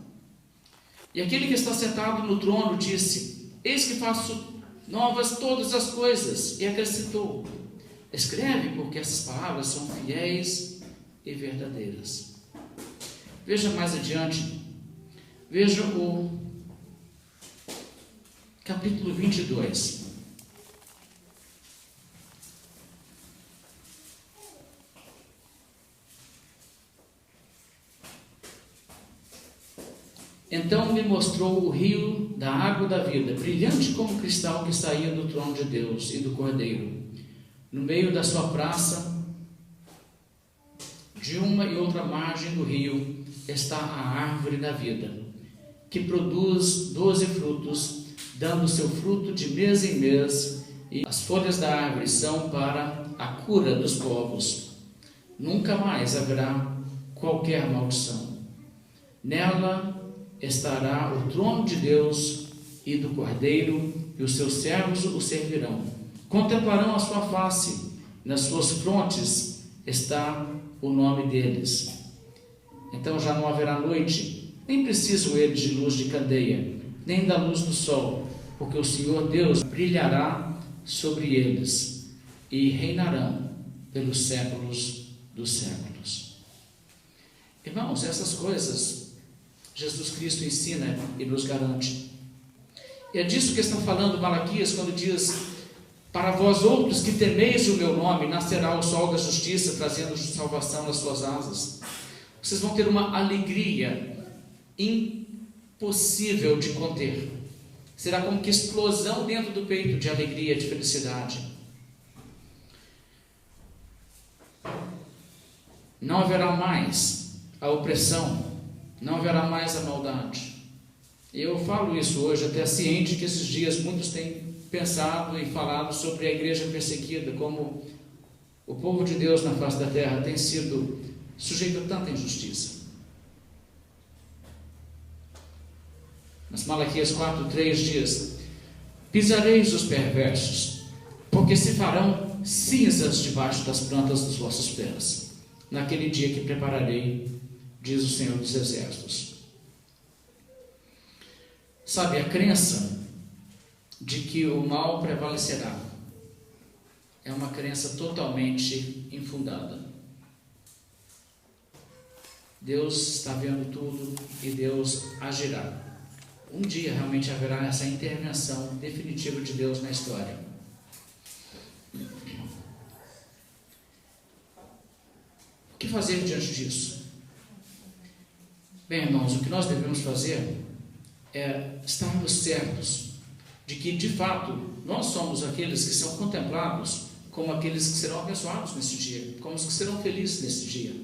E aquele que está sentado no trono disse: eis que faço novas todas as coisas. E acrescentou: escreve, porque essas palavras são fiéis e verdadeiras. Veja mais adiante, veja o capítulo 22. Então me mostrou o rio da água da vida, brilhante como cristal, que saía do trono de Deus e do Cordeiro. No meio da sua praça, de uma e outra margem do rio, está a árvore da vida, que produz 12 frutos, dando seu fruto de mês em mês, e as folhas da árvore são para a cura dos povos. Nunca mais haverá qualquer maldição. Nela estará o trono de Deus e do Cordeiro, e os seus servos o servirão. Contemplarão a sua face, nas suas frontes está o nome deles. Então já não haverá noite, nem precisam eles de luz de candeia, nem da luz do sol, porque o Senhor Deus brilhará sobre eles, e reinarão pelos séculos dos séculos. Irmãos, essas coisas Jesus Cristo ensina e nos garante. E é disso que está falando Malaquias quando diz: Para vós outros que temeis o meu nome, nascerá o sol da justiça, trazendo salvação nas suas asas. Vocês vão ter uma alegria impossível de conter. Será como que explosão dentro do peito de alegria, de felicidade. Não haverá mais a opressão, não haverá mais a maldade. Eu falo isso hoje, até ciente que esses dias muitos têm pensado e falado sobre a igreja perseguida, como o povo de Deus na face da terra tem sido sujeito a tanta injustiça. Mas Malaquias 4:3 diz: pisareis os perversos, porque se farão cinzas debaixo das plantas dos vossos pés, naquele dia que prepararei, diz o Senhor dos Exércitos. Sabe, a crença de que o mal prevalecerá é uma crença totalmente infundada. Deus está vendo tudo e Deus agirá. Um dia realmente haverá essa intervenção definitiva de Deus na história. O que fazer diante disso? Bem, irmãos, o que nós devemos fazer é estarmos certos de que, de fato, nós somos aqueles que são contemplados como aqueles que serão abençoados nesse dia, como os que serão felizes nesse dia.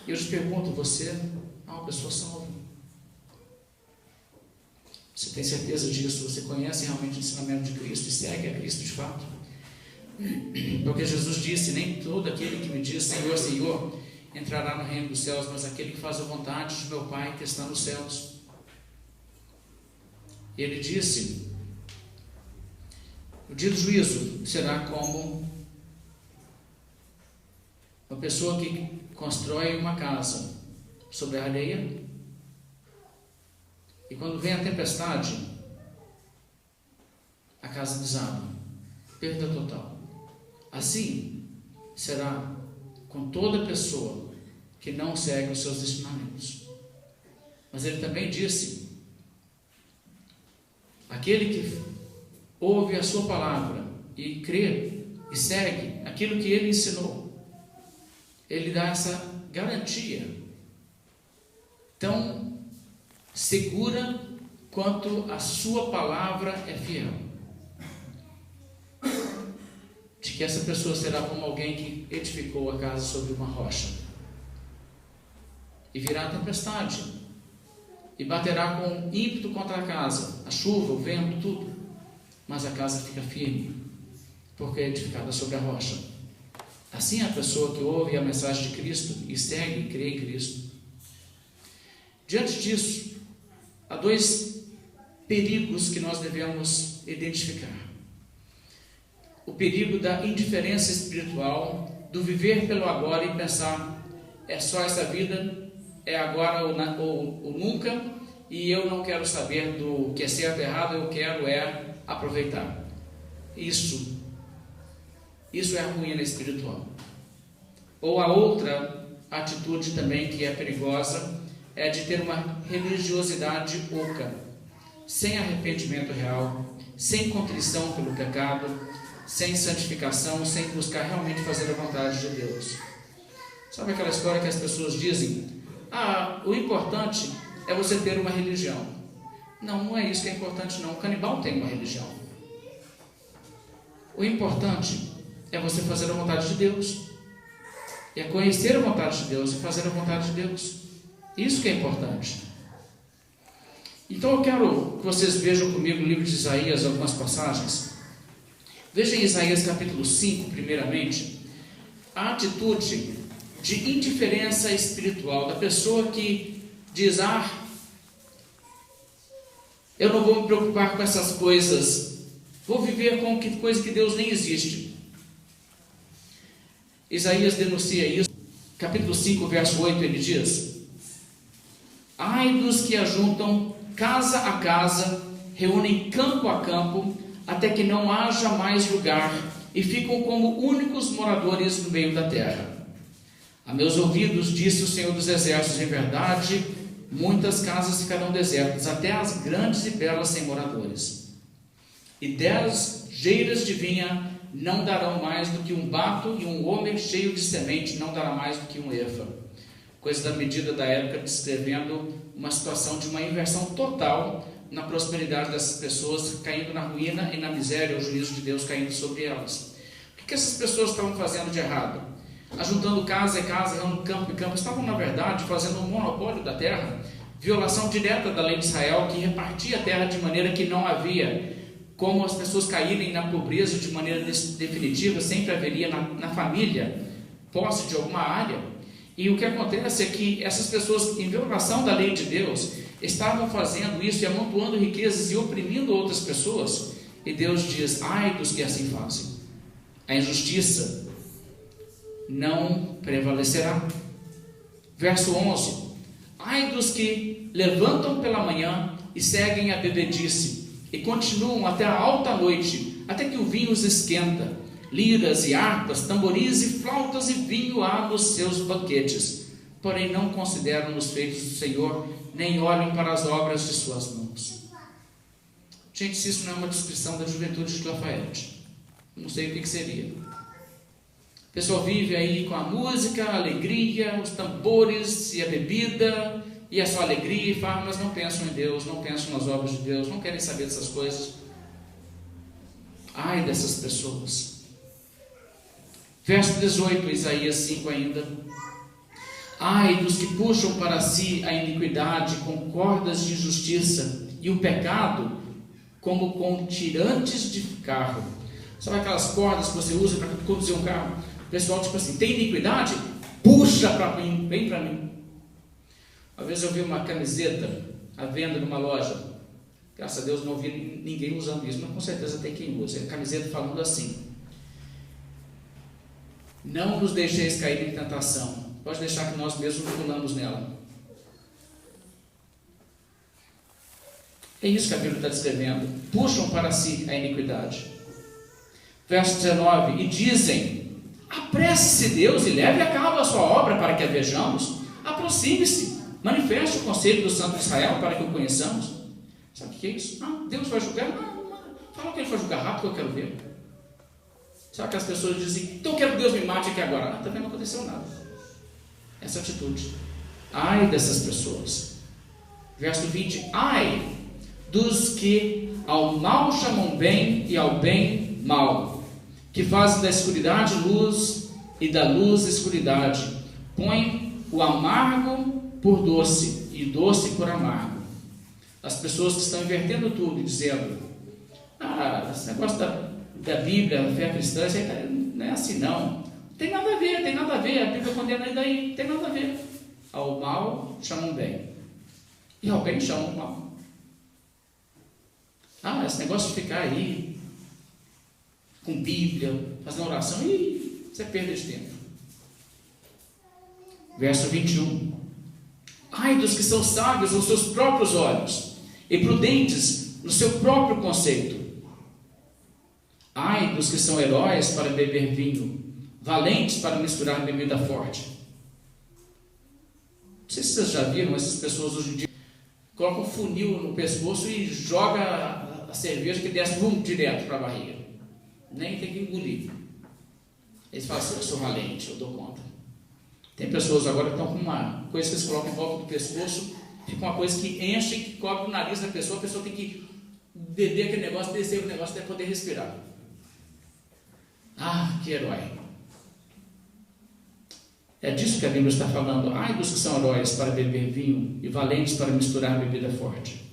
E eu te pergunto, você é uma pessoa salva? Você tem certeza disso? Você conhece realmente o ensinamento de Cristo e segue a Cristo de fato? Porque Jesus disse: nem todo aquele que me diz Senhor, Senhor entrará no reino dos céus, mas aquele que faz a vontade de meu Pai que está nos céus. E ele disse: o dia do juízo será como uma pessoa que constrói uma casa sobre a areia, e quando vem a tempestade, a casa desaba, perda total. Assim será com toda pessoa que não segue os seus ensinamentos. Mas ele também disse: aquele que ouve a sua palavra e crê e segue aquilo que ele ensinou, ele dá essa garantia tão segura quanto a sua palavra é fiel, de que essa pessoa será como alguém que edificou a casa sobre uma rocha, e virá a tempestade, e baterá com ímpeto contra a casa, a chuva, o vento, tudo, mas a casa fica firme, porque é edificada sobre a rocha. Assim é a pessoa que ouve a mensagem de Cristo e segue e crê em Cristo. Diante disso, há dois perigos que nós devemos identificar: o perigo da indiferença espiritual, do viver pelo agora e pensar, é só essa vida, é agora ou nunca, e eu não quero saber do que é certo ou errado, eu quero aproveitar. Isso é a ruína espiritual. Ou a outra atitude também que é perigosa é de ter uma religiosidade oca, sem arrependimento real, sem contrição pelo pecado, sem santificação, sem buscar realmente fazer a vontade de Deus. Sabe aquela história que as pessoas dizem: o importante é você ter uma religião. Não, não é isso que é importante não. O canibal tem uma religião. O importante é você fazer a vontade de Deus, é conhecer a vontade de Deus e fazer a vontade de Deus. Isso que é importante. Então eu quero que vocês vejam comigo o livro de Isaías, algumas passagens. Veja em Isaías capítulo 5, primeiramente, a atitude de indiferença espiritual da pessoa que diz: eu não vou me preocupar com essas coisas, vou viver com coisa que Deus nem existe. Isaías denuncia isso. Capítulo 5, verso 8, ele diz: ai dos que ajuntam casa a casa, reúnem campo a campo, até que não haja mais lugar, e ficam como únicos moradores no meio da terra. A meus ouvidos, disse o Senhor dos Exércitos, em verdade, muitas casas ficarão desertas, até as grandes e belas sem moradores. e 10 geiras de vinha não darão mais do que um bato, e um homem cheio de semente não dará mais do que um efa. Coisa da medida da época, descrevendo uma situação de uma inversão total na prosperidade dessas pessoas, caindo na ruína e na miséria, o juízo de Deus caindo sobre elas. O que essas pessoas estavam fazendo de errado? Ajuntando casa e casa, campo e campo, estavam na verdade fazendo um monopólio da terra, violação direta da lei de Israel, que repartia a terra de maneira que não havia como as pessoas caírem na pobreza de maneira definitiva. Sempre haveria na família posse de alguma área. E o que acontece é que essas pessoas, em violação da lei de Deus, estavam fazendo isso e amontoando riquezas e oprimindo outras pessoas. E Deus diz: ai dos que assim fazem, a injustiça não prevalecerá. Verso 11: ai dos que levantam pela manhã e seguem a bebedice, e continuam até a alta noite, até que o vinho os esquenta. Liras e harpas, tamboris e flautas e vinho há nos seus banquetes, porém não consideram os feitos do Senhor, nem olham para as obras de suas mãos. Gente, se isso não é uma descrição da juventude de Lafayette, não sei o que seria. O pessoal vive aí com a música, a alegria, os tambores e a bebida, e é só alegria e farra, mas não pensam em Deus, não pensam nas obras de Deus, não querem saber dessas coisas. Ai dessas pessoas. Verso 18, Isaías 5 ainda: ai dos que puxam para si a iniquidade com cordas de injustiça, e o pecado como com tirantes de carro. Sabe aquelas cordas que você usa para conduzir um carro? O pessoal tipo assim, tem iniquidade? Puxa para mim, vem para mim. Uma vez eu vi uma camiseta à venda numa loja, graças a Deus não vi ninguém usando isso, mas com certeza tem quem usa. A camiseta falando assim: não nos deixeis cair em tentação. Pode deixar que nós mesmos pulamos nela. É isso que a Bíblia está descrevendo. Puxam para si a iniquidade. Verso 19: e dizem: apresse-se Deus e leve a cabo a sua obra para que a vejamos. Aproxime-se, manifeste o conselho do Santo Israel para que o conheçamos. Sabe o que é isso? Deus vai julgar? Fala que ele vai julgar rápido, que eu quero ver. Sabe que as pessoas dizem: então eu quero que Deus me mate aqui agora. Também não aconteceu nada. Essa atitude. Ai dessas pessoas. Verso 20: ai dos que ao mal chamam bem e ao bem mal, que fazem da escuridade luz e da luz escuridade, põem o amargo por doce e doce por amargo. As pessoas que estão invertendo tudo e dizendo: esse negócio da Bíblia, a fé cristã, isso aí não é assim não. Tem nada a ver, a Bíblia condena daí, tem nada a ver. Ao mal chamam bem, e ao bem chamam mal. Esse negócio de ficar aí com Bíblia, fazendo oração, você perde de tempo. Verso 21: ai dos que são sábios aos seus próprios olhos e prudentes no seu próprio conceito. Ai dos que são heróis para beber vinho, valentes para misturar bebida forte. Não sei se vocês já viram essas pessoas hoje em dia. Coloca um funil no pescoço e joga a cerveja que desce direto para a barriga. Nem tem que engolir. Eles falam assim: eu sou valente, eu dou conta. Tem pessoas agora que estão com uma coisa que eles colocam em volta do pescoço, fica uma coisa que enche, que cobre o nariz da pessoa, a pessoa tem que beber aquele negócio, descer o negócio até poder respirar. Que herói. É disso que a Bíblia está falando. Ai dos que são heróis para beber vinho e valentes para misturar bebida forte,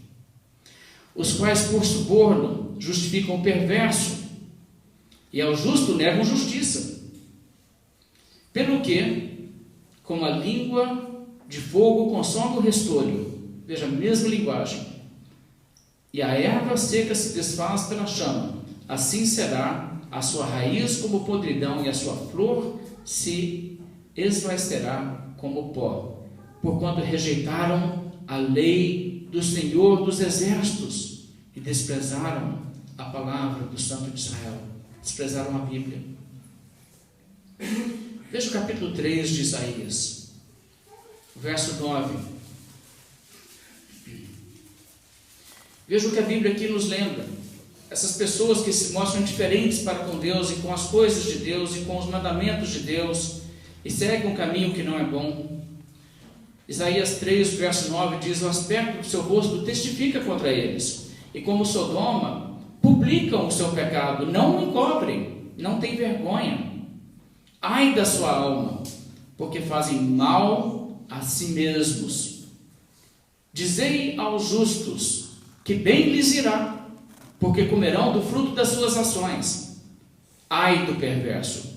os quais por suborno justificam o perverso e ao justo negam justiça, pelo que, como a língua de fogo consome o restolho, veja a mesma linguagem, e a erva seca se desfaz pela chama, assim será a sua raiz como podridão, e a sua flor se esvaecerá como pó, porquanto rejeitaram a lei do Senhor dos Exércitos e desprezaram a palavra do Santo de Israel, desprezaram a Bíblia. Veja o capítulo 3 de Isaías, verso 9. Veja o que a Bíblia aqui nos lembra. essas pessoas que se mostram indiferentes para com Deus e com as coisas de Deus e com os mandamentos de Deus e seguem um caminho que não é bom. Isaías 3, verso 9 diz: o aspecto do seu rosto testifica contra eles, e como Sodoma, publicam o seu pecado, não o encobrem, não têm vergonha. Ai da sua alma, porque fazem mal a si mesmos. Dizei aos justos que bem lhes irá, porque comerão do fruto das suas ações. Ai do perverso,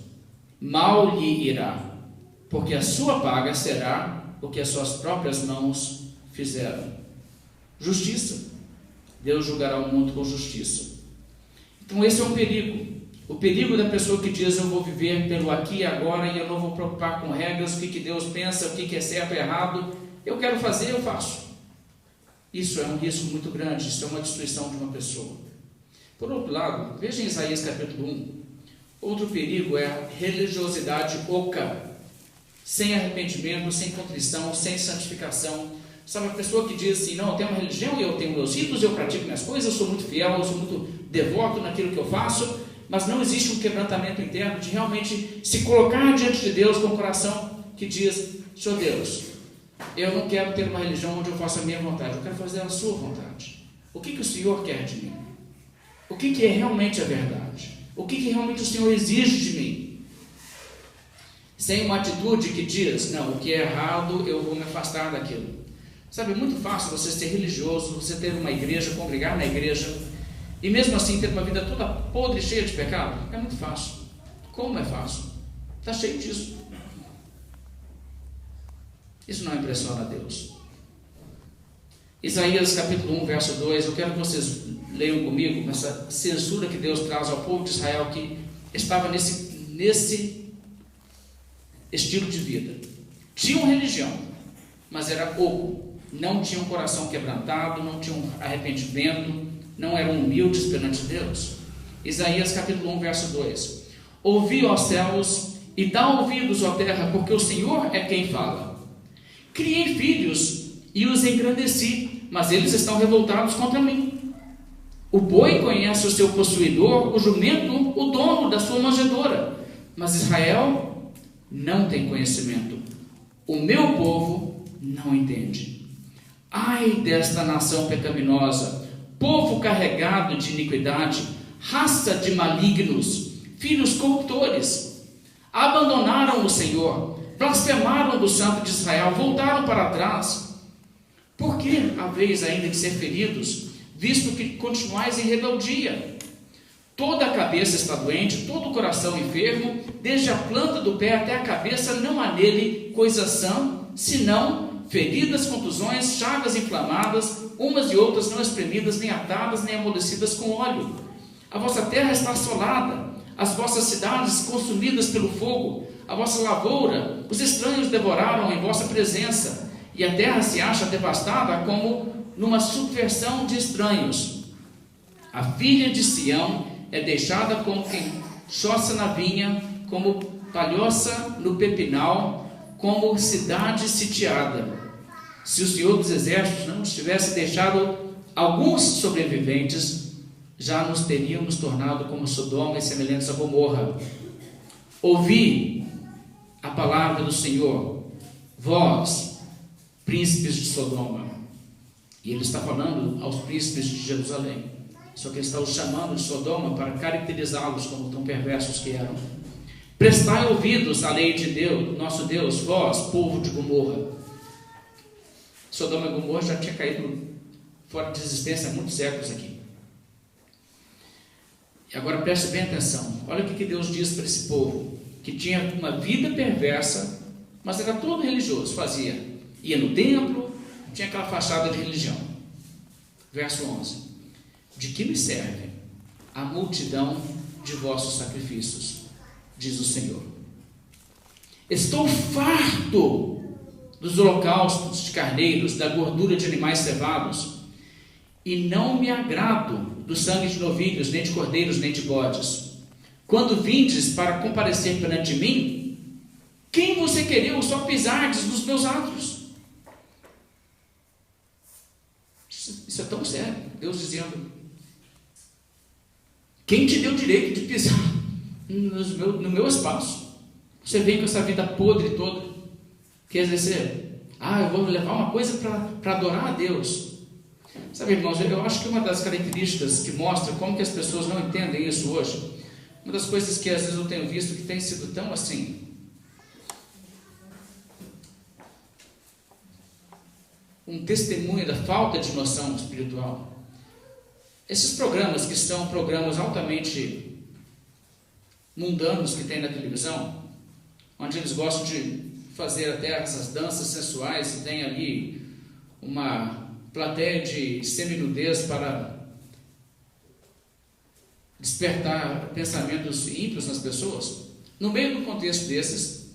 mal lhe irá, porque a sua paga será o que as suas próprias mãos fizeram. Justiça. Deus julgará o mundo com justiça. Então esse é um perigo. O perigo da pessoa que diz: eu vou viver pelo aqui e agora e eu não vou preocupar com regras, o que Deus pensa, o que é certo e errado. Eu quero fazer, eu faço. Isso é um risco muito grande, isso é uma destruição de uma pessoa. Por outro lado, veja em Isaías capítulo 1, outro perigo é a religiosidade oca, sem arrependimento, sem contrição, sem santificação. Sabe, a pessoa que diz assim: não, eu tenho uma religião, eu tenho meus ritos, eu pratico minhas coisas, eu sou muito fiel, eu sou muito devoto naquilo que eu faço, mas não existe um quebrantamento interno de realmente se colocar diante de Deus com o coração que diz: Senhor Deus, eu não quero ter uma religião onde eu faça a minha vontade, eu quero fazer a sua vontade. O que o Senhor quer de mim? O que é realmente a verdade? O que realmente o Senhor exige de mim? Sem uma atitude que diz: não, o que é errado, eu vou me afastar daquilo. Sabe, é muito fácil você ser religioso, você ter uma igreja, congregar na igreja, e mesmo assim ter uma vida toda podre, cheia de pecado. É muito fácil. Como é fácil? Está cheio disso. Isso não impressiona a Deus. Isaías capítulo 1, verso 2, eu quero que vocês leiam comigo essa censura que Deus traz ao povo de Israel que estava nesse estilo de vida. Tinham religião, mas era oco. Não tinham coração quebrantado, não tinham arrependimento, não eram humildes perante Deus. Isaías capítulo 1, verso 2: ouvi, ó céus, e dá ouvidos, ó terra, porque o Senhor é quem fala. Criei filhos e os engrandeci, mas eles estão revoltados contra mim. O boi conhece o seu possuidor, o jumento o dono da sua manjedoura, mas Israel não tem conhecimento. O meu povo não entende. Ai desta nação pecaminosa, povo carregado de iniquidade, raça de malignos, filhos corruptores. Abandonaram o Senhor, blasfemaram do Santo de Israel, voltaram para trás. Por que haveis ainda de ser feridos, visto que continuais em rebeldia? Toda a cabeça está doente, todo o coração enfermo, desde a planta do pé até a cabeça, não há nele coisa sã, senão feridas, contusões, chagas inflamadas, umas e outras não espremidas, nem atadas, nem amolecidas com óleo. A vossa terra está assolada, as vossas cidades consumidas pelo fogo, a vossa lavoura, os estranhos devoraram em vossa presença, e a terra se acha devastada como numa subversão de estranhos. A filha de Sião é deixada como quem choça na vinha, como palhoça no pepinal, como cidade sitiada. Se o Senhor dos Exércitos não nos tivesse deixado alguns sobreviventes, já nos teríamos tornado como Sodoma e semelhantes a Gomorra. Ouvi a palavra do Senhor, vós, príncipes de Sodoma. E ele está falando aos príncipes de Jerusalém, só que ele está os chamando de Sodoma para caracterizá-los como tão perversos que eram. Prestai ouvidos à lei de Deus, nosso Deus, vós, povo de Gomorra. Sodoma e Gomorra já tinha caído fora de existência há muitos séculos aqui. E agora preste bem atenção. Olha o que Deus diz para esse povo, que tinha uma vida perversa, mas era todo religioso, ia no templo, tinha aquela fachada de religião. Verso 11: de que me serve a multidão de vossos sacrifícios, diz o Senhor. Estou farto dos holocaustos de carneiros, da gordura de animais cevados, e não me agrado do sangue de novilhos, nem de cordeiros, nem de bodes. Quando vindes para comparecer perante mim, quem você quereu só pisardes nos meus átrios? Isso é tão sério. Deus dizendo: Quem te deu o direito de pisar no meu espaço? Você vem com essa vida podre toda. Quer dizer, eu vou levar uma coisa para adorar a Deus. Sabe, irmãos, eu acho que uma das características que mostra como que as pessoas não entendem isso hoje, uma das coisas que às vezes eu tenho visto que tem sido tão assim, um testemunho da falta de noção espiritual. Esses programas que são programas altamente mundanos que tem na televisão, onde eles gostam de fazer até essas danças sensuais e tem ali uma plateia de seminudez para despertar pensamentos ímpios nas pessoas. No meio do contexto desses,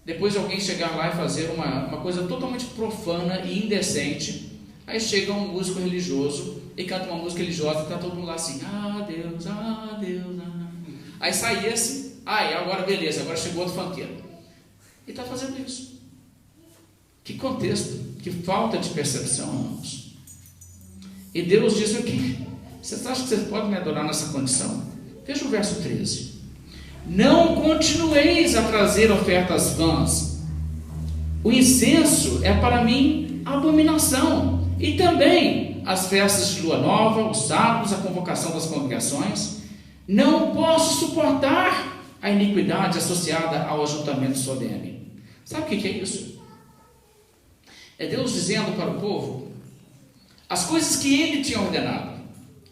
depois de alguém chegar lá e fazer uma coisa totalmente profana e indecente, aí chega um músico religioso e canta uma música religiosa e está todo mundo lá assim, Deus, Deus, Aí sai esse, agora beleza, agora chegou outro funkeiro. E está fazendo isso. Que contexto, que falta de percepção, irmãos. E Deus diz o quê? Vocês acham que vocês podem me adorar nessa condição? Veja o verso 13. Não continueis a trazer ofertas vãs. O incenso é para mim abominação. E também as festas de lua nova, os sábados, a convocação das congregações. Não posso suportar a iniquidade associada ao ajuntamento solene. Sabe o que é isso? É Deus dizendo para o povo as coisas que Ele tinha ordenado.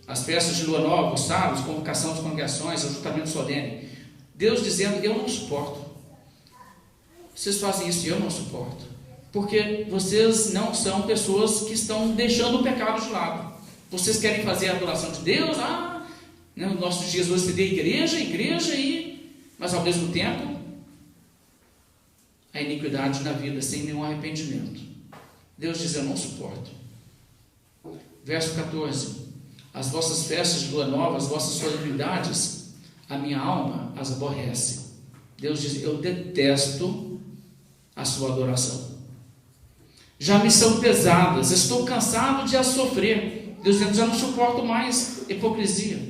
As festas de lua nova, os sábados, convocação das congregações, ajuntamento solene. Deus dizendo, eu não suporto. Vocês fazem isso e eu não suporto. Porque vocês não são pessoas que estão deixando o pecado de lado. Vocês querem fazer a adoração de Deus, nos nossos dias hoje você tem igreja, mas ao mesmo tempo, a iniquidade na vida sem nenhum arrependimento. Deus diz, eu não suporto. Verso 14, as vossas festas de lua nova, as vossas solenidades, a minha alma as aborrece. Deus diz, eu detesto a sua adoração. Já me são pesadas, estou cansado de as sofrer. Deus diz, já não suporto mais hipocrisia.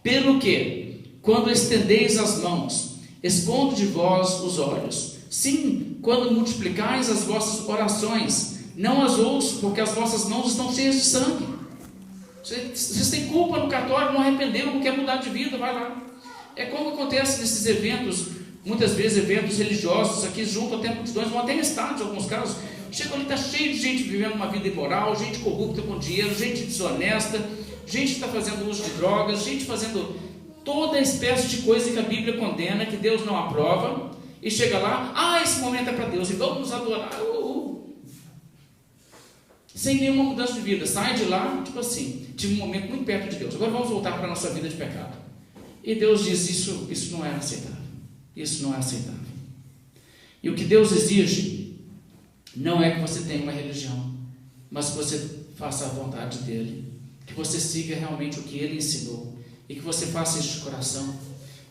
Pelo que, quando estendeis as mãos, escondo de vós os olhos. Sim, quando multiplicais as vossas orações, não as ouço, porque as vossas mãos estão cheias de sangue. Vocês têm culpa no cartório, não arrependeram, não quer mudar de vida, vai lá. É como acontece nesses eventos, muitas vezes eventos religiosos, aqui junto até multidões, vão até em estádios, em alguns casos, chegam ali, está cheio de gente vivendo uma vida imoral, gente corrupta com dinheiro, gente desonesta, gente que está fazendo uso de drogas, gente fazendo toda espécie de coisa que a Bíblia condena, que Deus não aprova, e chega lá, esse momento é para Deus, e vamos nos adorar, sem nenhuma mudança de vida, sai de lá, tipo assim, tive um momento muito perto de Deus, agora vamos voltar para a nossa vida de pecado. E Deus diz, isso não é aceitável, isso não é aceitável. E o que Deus exige, não é que você tenha uma religião, mas que você faça a vontade dEle, que você siga realmente o que Ele ensinou, e que você faça isso de coração.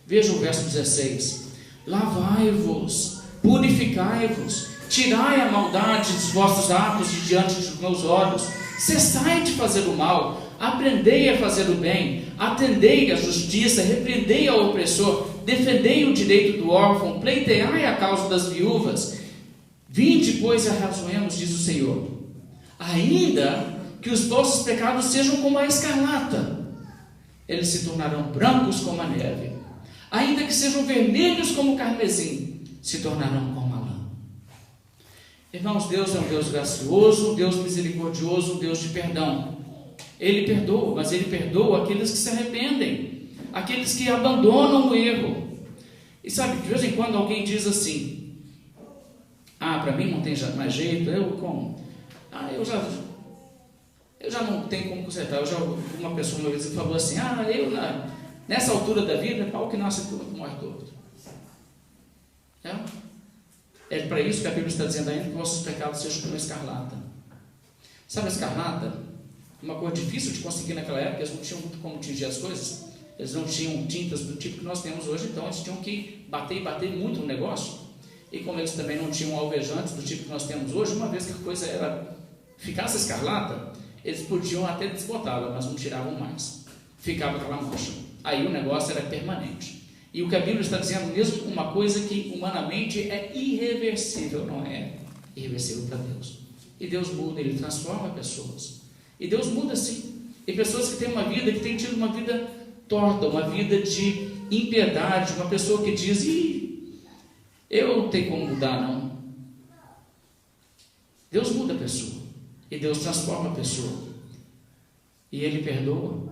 Veja o verso 16, lavai-vos, purificai-vos, tirai a maldade dos vossos atos de diante dos meus olhos, cessai de fazer o mal, aprendei a fazer o bem, atendei à justiça, repreendei ao opressor, defendei o direito do órfão, pleiteai a causa das viúvas, vinde, pois, e arrazoemos, diz o Senhor, ainda que os vossos pecados sejam como a escarlata, eles se tornarão brancos como a neve, ainda que sejam vermelhos como o carmesim, se tornarão como a lã. Irmãos, Deus é um Deus gracioso, um Deus misericordioso, um Deus de perdão. Ele perdoa, mas Ele perdoa aqueles que se arrependem, aqueles que abandonam o erro. E sabe, de vez em quando alguém diz assim, para mim não tem mais jeito, eu já não tenho como consertar. Uma pessoa uma vez falou assim, nessa altura da vida, pau que nasce torto, morre torto. É para isso que a Bíblia está dizendo ainda, que vossos pecados sejam como a escarlata. Sabe a escarlata? Uma cor difícil de conseguir naquela época, eles não tinham muito como tingir as coisas, eles não tinham tintas do tipo que nós temos hoje, então eles tinham que bater muito no negócio, e como eles também não tinham alvejantes do tipo que nós temos hoje, uma vez que a coisa ficasse escarlata, eles podiam até desbotá-la, mas não tiravam mais, ficava aquela mancha. Aí o negócio era permanente. E o que a Bíblia está dizendo mesmo, uma coisa que humanamente é irreversível, não é irreversível para Deus. E Deus muda, Ele transforma pessoas. E Deus muda sim. Tem pessoas que têm uma vida, que têm tido uma vida torta, uma vida de impiedade, uma pessoa que diz, eu não tenho como mudar não. Deus muda a pessoa. E Deus transforma a pessoa. E Ele perdoa.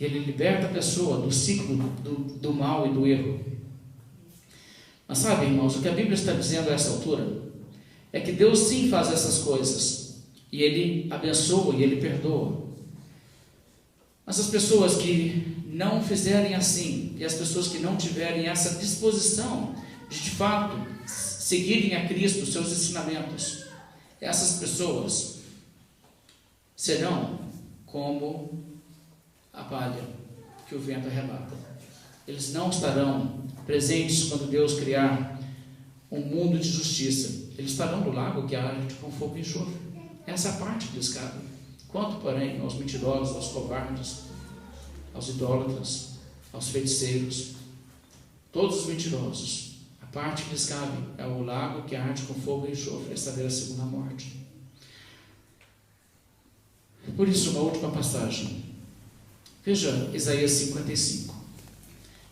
Ele liberta a pessoa do ciclo do mal e do erro. Mas sabe, irmãos, o que a Bíblia está dizendo a essa altura é que Deus sim faz essas coisas. E Ele abençoa e Ele perdoa. Mas as pessoas que não fizerem assim, e as pessoas que não tiverem essa disposição de fato seguirem a Cristo, os seus ensinamentos, essas pessoas serão como a palha que o vento arrebata. Eles não estarão presentes quando Deus criar um mundo de justiça. Eles estarão do lago que arde com fogo e enxofre. Essa é a parte que lhes cabe. Quanto, porém, aos mentirosos, aos covardes, aos idólatras, aos feiticeiros, todos os mentirosos, a parte que lhes cabe é o lago que arde com fogo e enxofre, esta é a segunda morte. Por isso, uma última passagem. Veja Isaías 55.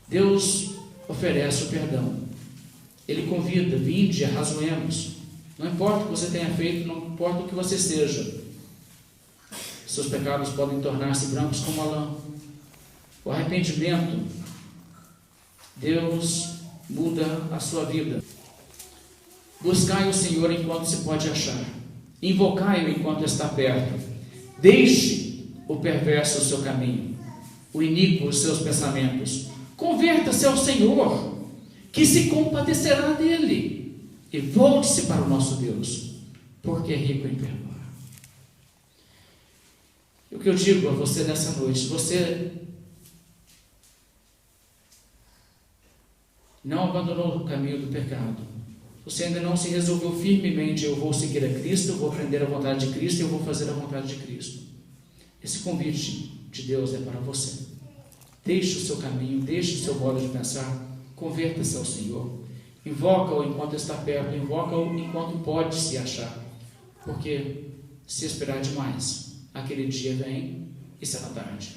Deus oferece o perdão. Ele convida, vinde, arrazoemos. Não importa o que você tenha feito, não importa o que você seja. Seus pecados podem tornar-se brancos como a lã. O arrependimento, Deus muda a sua vida. Buscai o Senhor enquanto se pode achar. Invocai-o enquanto está perto. Deixe o perverso o seu caminho, o iníquo os seus pensamentos. Converta-se ao Senhor, que se compadecerá dele, e volte-se para o nosso Deus, porque é rico em perdoar. E o que eu digo a você nessa noite, se você não abandonou o caminho do pecado, você ainda não se resolveu firmemente, eu vou seguir a Cristo, eu vou aprender a vontade de Cristo, eu vou fazer a vontade de Cristo. Esse convite de Deus é para você. Deixe o seu caminho, deixe o seu modo de pensar, converta-se ao Senhor, invoca-o enquanto está perto, invoca-o enquanto pode se achar, porque se esperar demais, aquele dia vem e será tarde.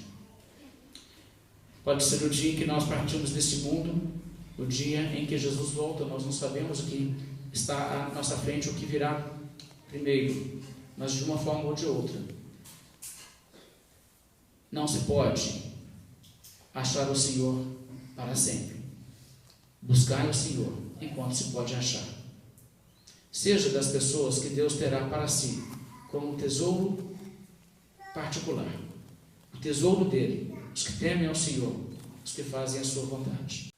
Pode ser o dia em que nós partimos deste mundo, o dia em que Jesus volta. Nós não sabemos o que está à nossa frente, o que virá primeiro, mas de uma forma ou de outra. Não se pode achar o Senhor para sempre. Buscai o Senhor enquanto se pode achar. Seja das pessoas que Deus terá para si como um tesouro particular, o tesouro dele, os que temem ao Senhor, os que fazem a sua vontade.